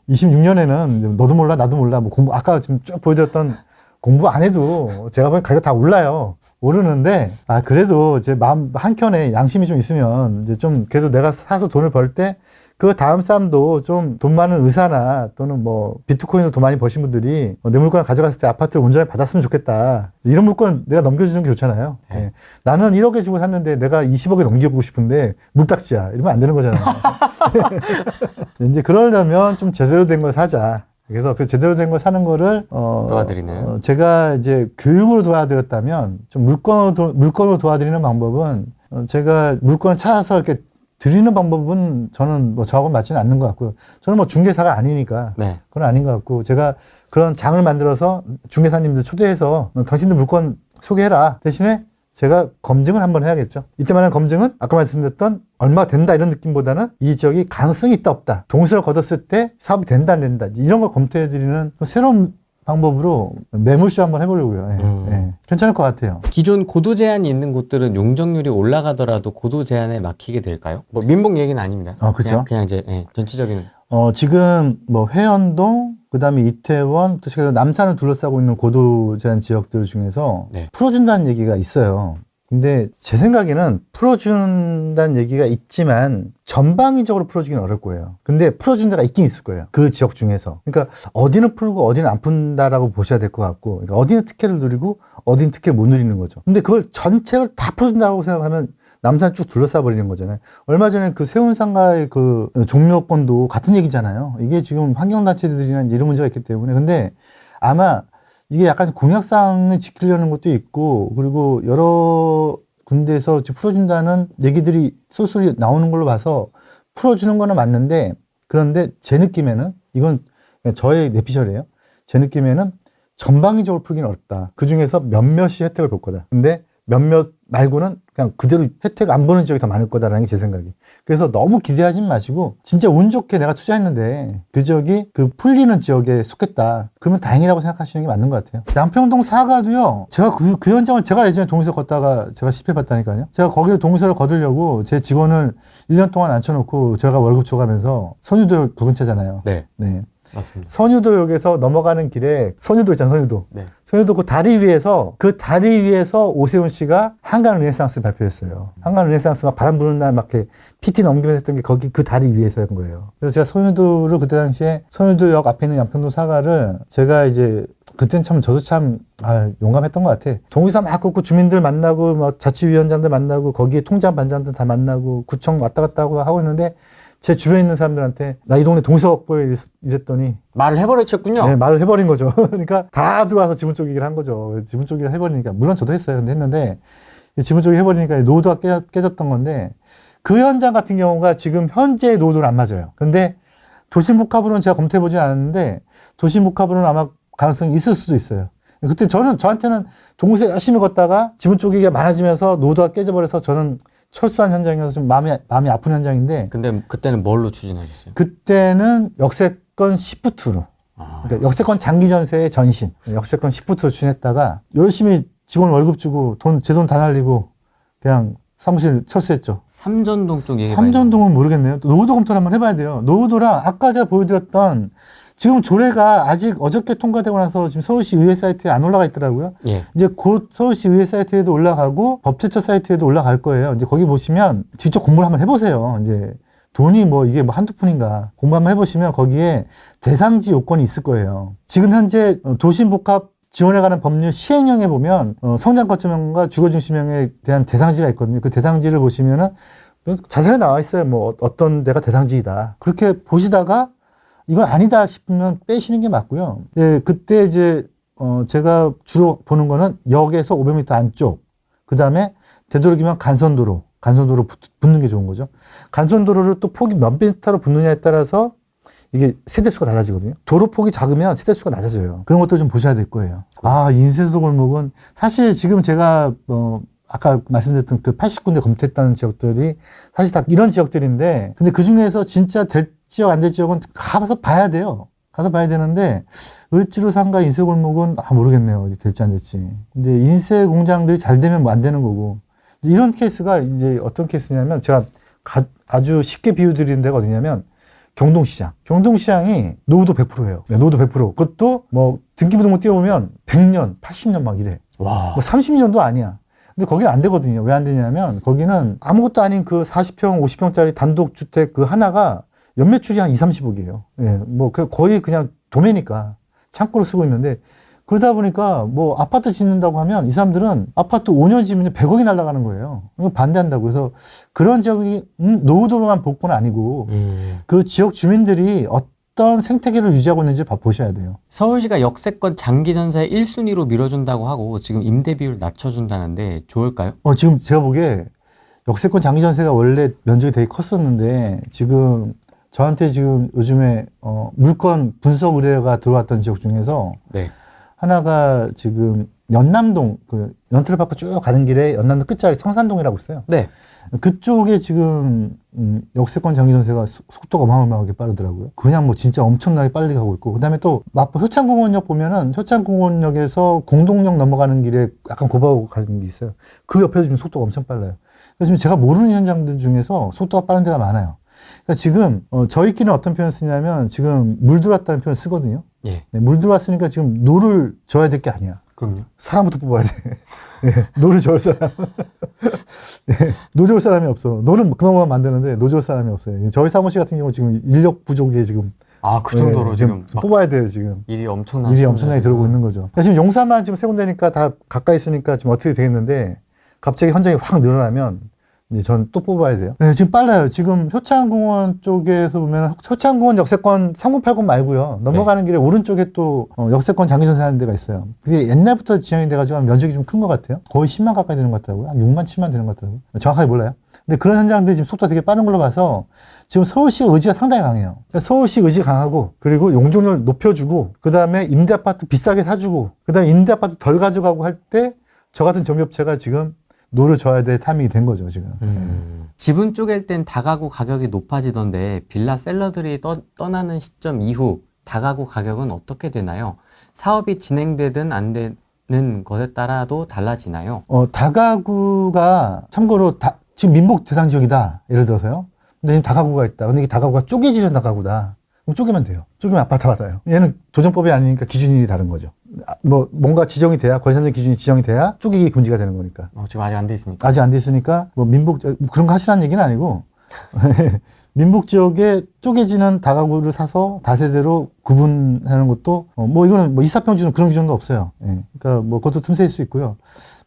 26년에는 너도 몰라 나도 몰라 뭐 공부 아까 지금 쭉 보여드렸던 공부 안 해도 제가 보기엔 가격 다 올라요. 오르는데 그래도 제 마음 한켠에 양심이 좀 있으면 이제 좀 그래도 내가 사서 돈을 벌 때 그 다음 사람도 좀 돈 많은 의사나 또는 뭐 비트코인으로 돈 많이 버신 분들이 내 물건을 가져갔을 때 아파트를 온전히 받았으면 좋겠다. 이런 물건 내가 넘겨주는 게 좋잖아요. 네. 나는 1억에 주고 샀는데 내가 20억에 넘기고 싶은데 물딱지야. 이러면 안 되는 거잖아요. 이제 그러려면 좀 제대로 된 걸 사자. 그래서 그 제대로 된 걸 사는 거를 도와드리는 제가 이제 교육으로 도와드렸다면 좀 물건으로 도와드리는 방법은 제가 물건을 찾아서 이렇게 드리는 방법은 저는 뭐 저하고는 맞지는 않는 것 같고요. 저는 뭐 중개사가 아니니까 네. 그건 아닌 것 같고 제가 그런 장을 만들어서 중개사님들 초대해서 당신들 물건 소개해라. 대신에 제가 검증을 한번 해야겠죠. 이때만한 검증은 아까 말씀드렸던 얼마 된다 이런 느낌보다는 이 지역이 가능성이 있다 없다. 동수를 거뒀을 때 사업이 된다 안 된다. 이런 걸 검토해드리는 새로운 방법으로 매물쇼 한번 해보려고요. 괜찮을 것 같아요. 기존 고도 제한이 있는 곳들은 용적률이 올라가더라도 고도 제한에 막히게 될까요? 뭐 민봉 얘기는 아닙니다. 그렇죠. 그냥 이제 전체적인. 지금 뭐 회원동, 그다음에 이태원, 또 남산을 둘러싸고 있는 고도 제한 지역들 중에서 네. 풀어준다는 얘기가 있어요. 근데 제 생각에는 풀어준다는 얘기가 있지만 전방위적으로 풀어주기는 어려울 거예요. 근데 풀어준 데가 있긴 있을 거예요. 그 지역 중에서. 그러니까 어디는 풀고 어디는 안 푼다라고 보셔야 될 것 같고, 그러니까 어디는 특혜를 누리고 어디는 특혜를 못 누리는 거죠. 근데 그걸 전체를 다 풀어준다고 생각하면 남산 쭉 둘러싸 버리는 거잖아요. 얼마 전에 그 세운상가의 그 종료권도 같은 얘기잖아요. 이게 지금 환경단체들이나 이런 문제가 있기 때문에. 근데 아마 이게 약간 공약사항을 지키려는 것도 있고, 그리고 여러 군데에서 풀어준다는 얘기들이 쏠쏠이 나오는 걸로 봐서 풀어주는 거는 맞는데, 그런데 제 느낌에는, 이건 저의 내피셜이에요. 제 느낌에는 전방위적으로 풀기는 어렵다. 그 중에서 몇몇이 혜택을 볼 거다. 근데 몇몇 말고는 그냥 그대로 혜택 안 보는 지역이 더 많을 거다라는 게 제 생각이. 그래서 너무 기대하지 마시고 진짜 운 좋게 내가 투자했는데 그 지역이 그 풀리는 지역에 속했다. 그러면 다행이라고 생각하시는 게 맞는 것 같아요. 양평동 사가도요. 제가 그 현장을 제가 예전에 동의서 걷다가 제가 실패했다니까요. 제가 거기를 동의서를 거두려고 제 직원을 1년 동안 앉혀놓고 제가 월급 줘가면서 선유도 그 근처잖아요. 네. 네. 맞습니다. 선유도역에서 넘어가는 길에 선유도 있잖아요. 선유도. 네. 선유도 그 다리 위에서 오세훈 씨가 한강 르네상스 발표했어요. 한강 르네상스 막 바람 부는 날 막 이렇게 PT 넘기면서 했던 게 거기 그 다리 위에서 한 거예요. 그래서 제가 선유도를 그때 당시에 선유도역 앞에 있는 양평동 사과를 제가 이제 그때는 참 저도 참 용감했던 것 같아. 동의서 막 걷고 주민들 만나고 막 자치위원장들 만나고 거기에 통장 반장들 다 만나고 구청 왔다 갔다 하고 있는데 제 주변에 있는 사람들한테 나 이 동네 동의서 확보해 이랬더니 말을 해버리셨군요. 네, 말을 해버린 거죠. 그러니까 다 들어와서 지분 쪼개기를 한 거죠. 지분 쪼개기를 해버리니까 물론 저도 했어요. 근데 했는데 지분 쪼개기 해버리니까 노도가 깨졌던 건데 그 현장 같은 경우가 지금 현재 노도는 안 맞아요. 근데 도심복합으로는 제가 검토해보진 않았는데 도심복합으로는 아마 가능성이 있을 수도 있어요. 그때 저한테는 동의서 열심히 걷다가 지분 쪼개기가 많아지면서 노도가 깨져버려서 저는 철수한 현장이어서 좀 마음이 아픈 현장인데. 근데 그때는 뭘로 추진하셨어요? 그때는 역세권 시프트로. 그러니까 역세권 장기 전세의 전신. 역세권 시프트로 추진했다가 열심히 직원 월급 주고 제 돈 다 날리고 그냥 사무실 철수했죠. 삼전동 쪽 얘기. 삼전동은 모르겠네요. 노후도 검토를 한번 해봐야 돼요. 노후도랑 아까 제가 보여드렸던 지금 조례가 아직 어저께 통과되고 나서 지금 서울시 의회 사이트에 안 올라가 있더라고요. 예. 이제 곧 서울시 의회 사이트에도 올라가고 법제처 사이트에도 올라갈 거예요. 이제 거기 보시면 직접 공부를 한번 해보세요. 이제 돈이 뭐 이게 뭐 한두 푼인가 공부 한번 해보시면 거기에 대상지 요건이 있을 거예요. 지금 현재 도심복합 지원에 관한 법률 시행령에 보면 성장거점형과 주거중심형에 대한 대상지가 있거든요. 그 대상지를 보시면은 자세히 나와 있어요. 뭐 어떤 데가 대상지이다. 그렇게 보시다가 이건 아니다 싶으면 빼시는 게 맞고요. 네, 그때 이제 제가 주로 보는 거는 역에서 500m 안쪽, 그 다음에 되도록이면 간선도로 붙는 게 좋은 거죠. 간선도로를 또 폭이 몇 미터로 붙느냐에 따라서 이게 세대수가 달라지거든요. 도로 폭이 작으면 세대수가 낮아져요. 그런 것도 좀 보셔야 될 거예요. 인쇄소 골목은 사실 지금 제가 아까 말씀드렸던 그 80군데 검토했다는 지역들이 사실 다 이런 지역들인데, 근데 그 중에서 진짜 될 지역 안 될 지역은 가서 봐야 돼요. 가서 봐야 되는데 을지로 상가 인쇄 골목은 모르겠네요. 어디 될지 안 될지. 근데 인쇄 공장들이 잘 되면 뭐 안 되는 거고. 이런 케이스가 이제 어떤 케이스냐면 제가 아주 쉽게 비유드리는 데가 어디냐면 경동시장. 경동시장이 노후도 100%예요. 네, 노후도 100%. 그것도 뭐 등기부등본 띄워보면 100년, 80년 막 이래. 와. 뭐 30년도 아니야. 근데 거기는 안 되거든요. 왜 안 되냐면 거기는 아무것도 아닌 그 40평, 50평짜리 단독주택 그 하나가 연매출이 한 2, 30억이에요. 예, 뭐 거의 그냥 도매니까 창고로 쓰고 있는데, 그러다 보니까 뭐 아파트 짓는다고 하면 이 사람들은 아파트 5년 지으면 100억이 날아가는 거예요. 반대한다고. 그래서 그런 지역이 노후도로만 볼 건 아니고 그 지역 주민들이 어떤 생태계를 유지하고 있는지 보셔야 돼요. 서울시가 역세권 장기전세 1순위로 밀어준다고 하고 지금 임대 비율 낮춰준다는데 좋을까요? 지금 제가 보기에 역세권 장기전세가 원래 면적이 되게 컸었는데 지금 저한테 지금 요즘에 물건 분석 의뢰가 들어왔던 지역 중에서 네. 하나가 지금 연남동, 연트럴파크 쭉 가는 길에 연남동 끝자리 성산동이라고 있어요. 네. 그쪽에 지금 역세권 장기 전세가 속도가 어마어마하게 빠르더라고요. 그냥 뭐 진짜 엄청나게 빨리 가고 있고, 그다음에 또 마포 효창공원역 보면은 효창공원역에서 공동역 넘어가는 길에 약간 고바고 가는 게 있어요. 그 옆에서 지금 속도가 엄청 빨라요. 그래서 지금 제가 모르는 현장들 중에서 속도가 빠른 데가 많아요. 그러니까 지금 저희끼리는 어떤 표현을 쓰냐면 지금 물 들어왔다는 표현을 쓰거든요. 예. 네, 물 들어왔으니까 지금 노를 져야 될 게 아니야. 그럼요. 사람부터 뽑아야 돼. 네, 노를 저을 사람. 네, 노 저을 사람이 없어. 노는 그만만 만드는데 노 저을 사람이 없어요. 저희 사무실 같은 경우 지금 인력 부족에 지금. 아, 그 정도로 네, 지금 막 뽑아야 돼요, 지금. 일이 엄청나게. 일이 엄청나게 들어오고 있는 거죠. 지금 용산만 지금 세 군데니까 다 가까이 있으니까 지금 어떻게 되겠는데 갑자기 현장이 확 늘어나면 이제 전 또 뽑아야 돼요. 네, 지금 빨라요. 지금 효창공원 쪽에서 보면 효창공원 역세권 3080 말고요. 넘어가는 길에 오른쪽에 또 역세권 장기전세 하는 데가 있어요. 그게 옛날부터 지정이 돼가지고 면적이 좀 큰 것 같아요. 거의 10만 가까이 되는 것 같더라고요. 한 6만, 7만 되는 것 같더라고요. 정확하게 몰라요. 근데 그런 현장들이 지금 속도가 되게 빠른 걸로 봐서 지금 서울시 의지가 상당히 강해요. 그러니까 서울시 의지 강하고, 그리고 용적률 높여주고, 그 다음에 임대아파트 비싸게 사주고, 그 다음에 임대아파트 덜 가져가고 할 때 저 같은 정비업체가 지금 노를 져야 될 타이밍이 된 거죠, 지금. 지분 쪼갤 땐 다가구 가격이 높아지던데 빌라 셀러들이 떠나는 시점 이후 다가구 가격은 어떻게 되나요? 사업이 진행되든 안 되는 것에 따라도 달라지나요? 다가구가 참고로 지금 민복 대상 지역이다, 예를 들어서요. 근데 지금 다가구가 있다. 근데 이게 다가구가 쪼개지는 다가구다. 그럼 쪼개면 돼요. 쪼개면 아파트 받아요. 얘는 도정법이 아니니까 기준이 다른 거죠. 뭔가 지정이 돼야, 거래산정 기준이 지정이 돼야 쪼개기 금지가 되는 거니까. 지금 아직 안 돼 있으니까. 아직 안 돼 있으니까, 민복, 그런 거 하시라는 얘기는 아니고, 민복 지역에 쪼개지는 다가구를 사서 다세대로 구분하는 것도, 이거는 이사평준은 그런 기준도 없어요. 예. 그러니까 그것도 틈새일 수 있고요.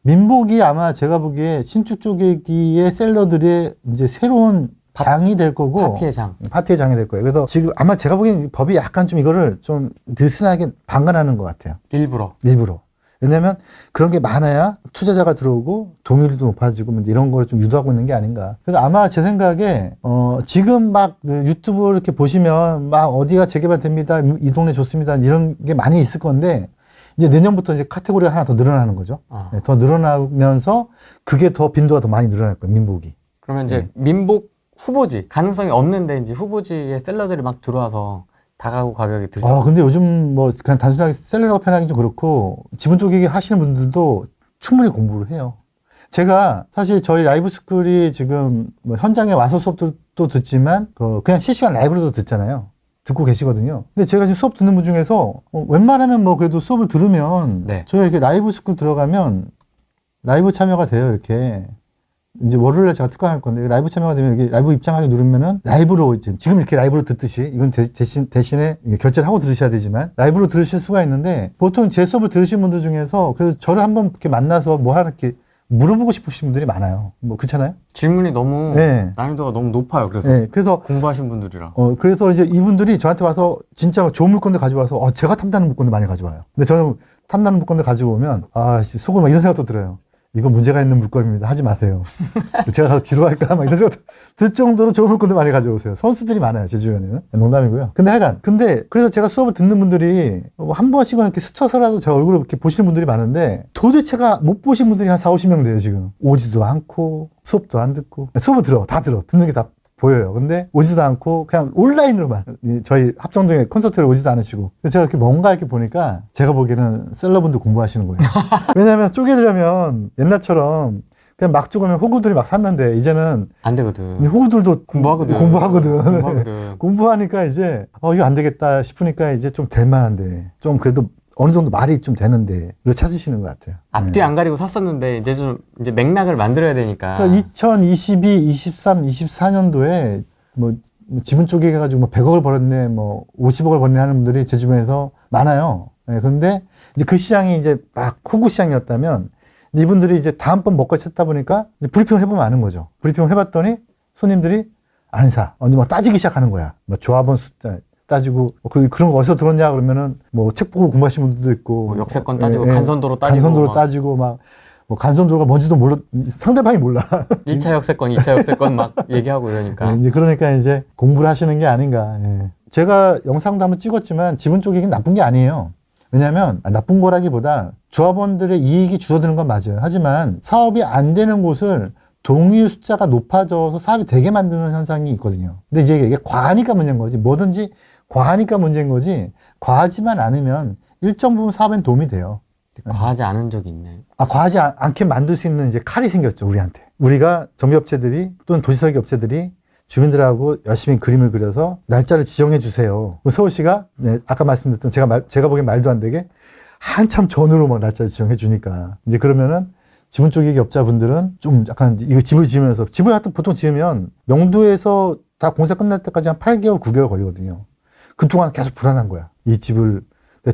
민복이 아마 제가 보기에 신축 쪼개기의 셀러들의 이제 새로운 장이 될 거고, 파티의 장이 될 거예요. 그래서 지금 아마 제가 보기엔 법이 약간 좀 이거를 좀 느슨하게 방관하는 것 같아요. 일부러. 왜냐면 그런 게 많아야 투자자가 들어오고 동의율도 높아지고 이런 걸 좀 유도하고 있는 게 아닌가. 그래서 아마 제 생각에 지금 막 유튜브 이렇게 보시면 막 어디가 재개발됩니다, 이 동네 좋습니다, 이런 게 많이 있을 건데, 이제 내년부터 이제 카테고리가 하나 더 늘어나는 거죠. 네, 더 늘어나면서 그게 더 빈도가 더 많이 늘어날 거예요, 민복이. 그러면 이제 민복 후보지, 가능성이 없는데 이제 후보지에 셀러들이 막 들어와서 다가구 가격이 들썩. 근데 요즘 그냥 단순하게 셀러라고 표현하기 좀 그렇고, 지분 쪼개기 하시는 분들도 충분히 공부를 해요. 제가 사실 저희 라이브 스쿨이 지금 현장에 와서 수업도 듣지만, 그냥 실시간 라이브로도 듣잖아요. 듣고 계시거든요. 근데 제가 지금 수업 듣는 분 중에서, 웬만하면 그래도 수업을 들으면, 네. 저희가 이렇게 라이브 스쿨 들어가면 라이브 참여가 돼요, 이렇게. 이제 월요일에 제가 특강할 건데, 라이브 참여가 되면 여기 라이브 입장하기 누르면은 라이브로 지금 이렇게 라이브로 듣듯이, 이건 대신에 결제를 하고 들으셔야 되지만 라이브로 들으실 수가 있는데, 보통 제 수업을 들으신 분들 중에서 그래서 저를 한번 이렇게 만나서 하나 이렇게 물어보고 싶으신 분들이 많아요. 그렇잖아요? 질문이 너무 네. 난이도가 너무 높아요. 그래서 공부하신 분들이라. 그래서 이제 이분들이 저한테 와서 진짜 좋은 물건들 가져와서 제가 탐나는 물건들 많이 가져와요. 근데 저는 탐나는 물건들 가지고 오면 속으로 막 이런 생각도 들어요. 이거 문제가 있는 물건입니다. 하지 마세요. 제가 가서 뒤로 할까? 막 이런 생각 들 정도로 좋은 물건들 많이 가져오세요. 선수들이 많아요, 제 주변에는. 농담이고요. 근데 그래서 제가 수업을 듣는 분들이 한 번씩은 이렇게 스쳐서라도 제 얼굴을 이렇게 보시는 분들이 많은데, 도대체가 못 보신 분들이 한 4, 50명 돼요, 지금. 오지도 않고, 수업도 안 듣고. 수업을 다 들어. 듣는 게 다 보여요. 근데 오지도 않고 그냥 온라인으로만, 저희 합정동에 콘서트를 오지도 않으시고. 그래서 제가 이렇게 뭔가 이렇게 보니까 제가 보기에는 셀러분들 공부하시는 거예요. 왜냐면 쪼개려면 옛날처럼 그냥 막 쪼개면 호구들이 막 샀는데, 이제는 안 되거든. 호구들도 공부하거든. 공부하거든. 공부하니까 이제 이거 안 되겠다 싶으니까 이제 좀 될 만한데, 좀 그래도 어느 정도 말이 좀 되는데 를 찾으시는 것 같아요. 앞뒤 안 가리고 샀었는데 이제 맥락을 만들어야 되니까. 그러니까 2022, 23, 24년도에 지분 쪼개기 해가지고 100억을 벌었네, 50억을 벌었네 하는 분들이 제 주변에서 많아요. 그런데 이제 그 시장이 이제 막 호구 시장이었다면, 이분들이 이제 다음번 먹거리 찾다 보니까 이제 브리핑을 해보면 아는 거죠. 브리핑을 해봤더니 손님들이 안 사. 따지기 시작하는 거야. 조합원 숫자 따지고, 그런 거 어디서 들었냐 그러면은 책 보고 공부하시는 분들도 있고, 역세권 따지고, 간선도로 따지고, 간선도로 따지고 간선도로가 뭔지도 몰라, 상대방이 몰라. 1차 역세권, 2차 역세권 막 얘기하고 이러니까. 그러니까 이제 공부를 하시는 게 아닌가. 제가 영상도 한번 찍었지만 지분 쪼개기는 나쁜 게 아니에요. 왜냐면 나쁜 거라기보다 조합원들의 이익이 줄어드는 건 맞아요. 하지만 사업이 안 되는 곳을 동의 숫자가 높아져서 사업이 되게 만드는 현상이 있거든요. 근데 이제 이게 과하니까 문제인 거지. 뭐든지 과하니까 문제인 거지. 과하지만 않으면 일정 부분 사업엔 도움이 돼요. 과하지 않은 적이 있나요? 과하지 않게 만들 수 있는 이제 칼이 생겼죠, 우리한테. 우리가 정비업체들이 또는 도시설계업체들이 주민들하고 열심히 그림을 그려서 날짜를 지정해 주세요. 서울시가 네, 아까 말씀드렸던 제가 보기엔 말도 안 되게 한참 전으로 막 날짜를 지정해 주니까 이제 그러면은 지분 쪽의 기업자분들은 좀 약간 이거 집을 지으면서 집을 하여튼 보통 지으면 명도에서 다 공사 끝날 때까지 한 8개월, 9개월 걸리거든요. 그동안 계속 불안한 거야. 이 집을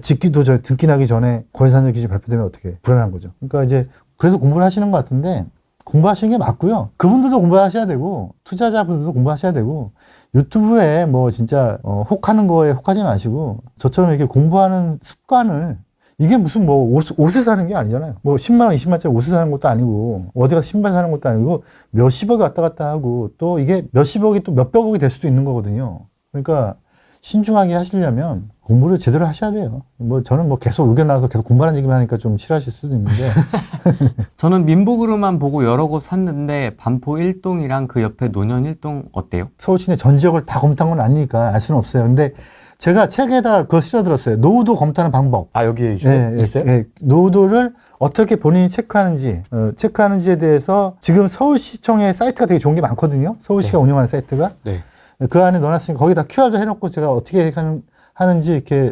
짓기도 전에 등기나기 전에 건설산업 기준 발표되면 어떻게 불안한 거죠. 그러니까 이제 그래서 공부를 하시는 것 같은데 공부하시는 게 맞고요. 그분들도 공부하셔야 되고 투자자분들도 공부하셔야 되고 유튜브에 뭐 진짜 혹하는 거에 혹하지 마시고 저처럼 이렇게 공부하는 습관을 이게 무슨 뭐 옷을 사는 게 아니잖아요. 뭐 10만 원, 20만짜리 옷을 사는 것도 아니고 어디 가서 신발 사는 것도 아니고 몇십억이 왔다 갔다 하고 또 이게 몇십억이 또 몇백억이 될 수도 있는 거거든요. 그러니까 신중하게 하시려면 공부를 제대로 하셔야 돼요. 뭐 저는 뭐 계속 의견 나와서 계속 공부하는 얘기만 하니까 좀 싫어하실 수도 있는데 저는 민복으로만 보고 여러 곳 샀는데 반포 1동이랑 그 옆에 논현 1동 어때요? 서울 시내 전 지역을 다 검토한 건 아니니까 알 수는 없어요. 근데 제가 책에다 그거 실어들었어요. 노후도 검토하는 방법. 아, 여기에 있어요? 있어요? 예, 노후도를 어떻게 본인이 체크하는지에 대해서 지금 서울시청의 사이트가 되게 좋은 게 많거든요. 서울시가 네. 운영하는 사이트가. 네. 그 안에 넣어놨으니까 거기다 QR도 해놓고 제가 어떻게 하는지 이렇게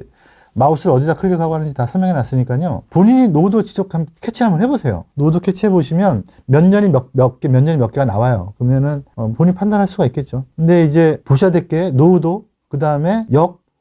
마우스를 어디다 클릭하고 하는지 다 설명해 놨으니까요. 본인이 노후도 캐치 한번 해보세요. 노후도 캐치해 보시면 몇 년이 몇 개가 나와요. 그러면은 본인 판단할 수가 있겠죠. 근데 이제 보셔야 될 게 노후도, 그 다음에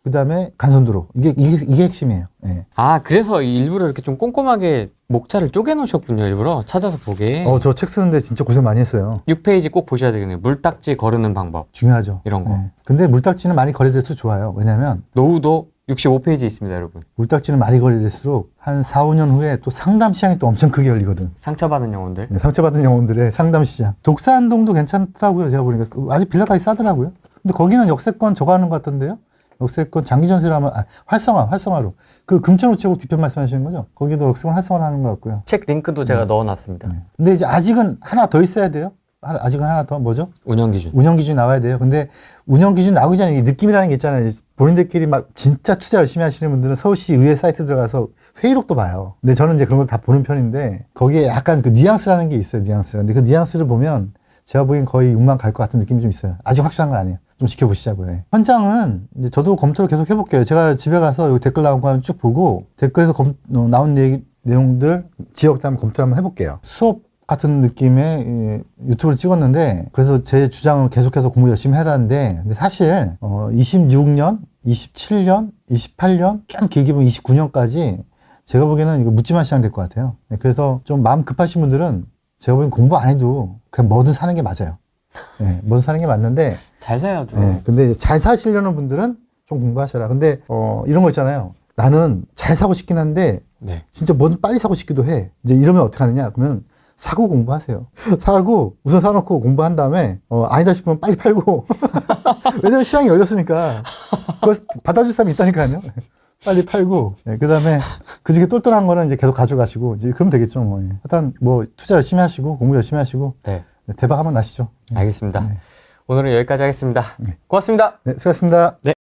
그 다음에 간선도로. 이게 핵심이에요. 예. 아, 그래서 일부러 이렇게 좀 꼼꼼하게 목차를 쪼개놓으셨군요. 일부러 찾아서 보게. 저 책 쓰는데 진짜 고생 많이 했어요. 6페이지 꼭 보셔야 되겠네요. 물딱지 거르는 방법. 중요하죠. 이런 거. 예. 근데 물딱지는 많이 거래될수록 좋아요. 왜냐면 노후도 65페이지 있습니다, 여러분. 물딱지는 많이 거래될수록 한 4, 5년 후에 또 상담 시장이 또 엄청 크게 열리거든. 상처받은 영혼들. 네, 상처받은 영혼들의 상담 시장. 독산동도 괜찮더라고요. 제가 보니까 아직 빌라까지 싸더라고요. 근데 거기는 역세권 저거 하는 것 같던데요. 역세권 장기 전세를 하면 활성화로 그 금천우체국 뒤편 말씀하시는 거죠? 거기도 역세권 활성화를 하는 것 같고요. 책 링크도 제가 넣어놨습니다. 네. 근데 이제 아직은 하나 더 있어야 돼요. 아직은 하나 더 뭐죠? 운영 기준. 운영 기준 나와야 돼요. 근데 운영 기준 나오기 전에 이 느낌이라는 게 있잖아요. 본인들끼리 막 진짜 투자 열심히 하시는 분들은 서울시 의회 사이트 들어가서 회의록도 봐요. 근데 저는 이제 그런 거 다 보는 편인데 거기에 약간 그 뉘앙스라는 게 있어요. 뉘앙스가. 근데 그 뉘앙스를 보면 제가 보기엔 거의 6만 갈 것 같은 느낌이 좀 있어요. 아직 확실한 건 아니에요. 좀 지켜보시자고요. 예. 현장은 이제 저도 검토를 계속 해볼게요. 제가 집에 가서 여기 댓글 나온 거 한번 쭉 보고 댓글에서 나온 내용들 지역들 한번 검토를 한번 해볼게요. 수업 같은 느낌의 유튜브를 찍었는데 그래서 제 주장은 계속해서 공부 열심히 해라는데 근데 사실 26년, 27년, 28년 좀 길게 보면 29년까지 제가 보기에는 이거 묻지마 시장 될 것 같아요. 네, 그래서 좀 마음 급하신 분들은 제가 보기엔 공부 안 해도 그냥 뭐든 사는 게 맞아요. 네, 뭐든 사는 게 맞는데 잘 사야죠. 네, 근데 잘 사시려는 분들은 좀 공부하셔라. 근데 이런 거 있잖아요. 나는 잘 사고 싶긴 한데 네. 진짜 뭐든 빨리 사고 싶기도 해. 이제 이러면 어떻게 하느냐? 그러면 사고 공부하세요. 사고 우선 사놓고 공부한 다음에 아니다 싶으면 빨리 팔고 왜냐면 시장이 열렸으니까 그거 받아줄 사람이 있다니까요. 빨리 팔고 그다음에 그중에 똘똘한 거는 이제 계속 가져가시고 이제 그러면 되겠죠. 뭐. 일단 뭐 투자 열심히 하시고 공부 열심히 하시고 네. 대박 한번 나시죠. 알겠습니다. 네. 오늘은 여기까지 하겠습니다. 네. 고맙습니다. 네, 수고하셨습니다. 네.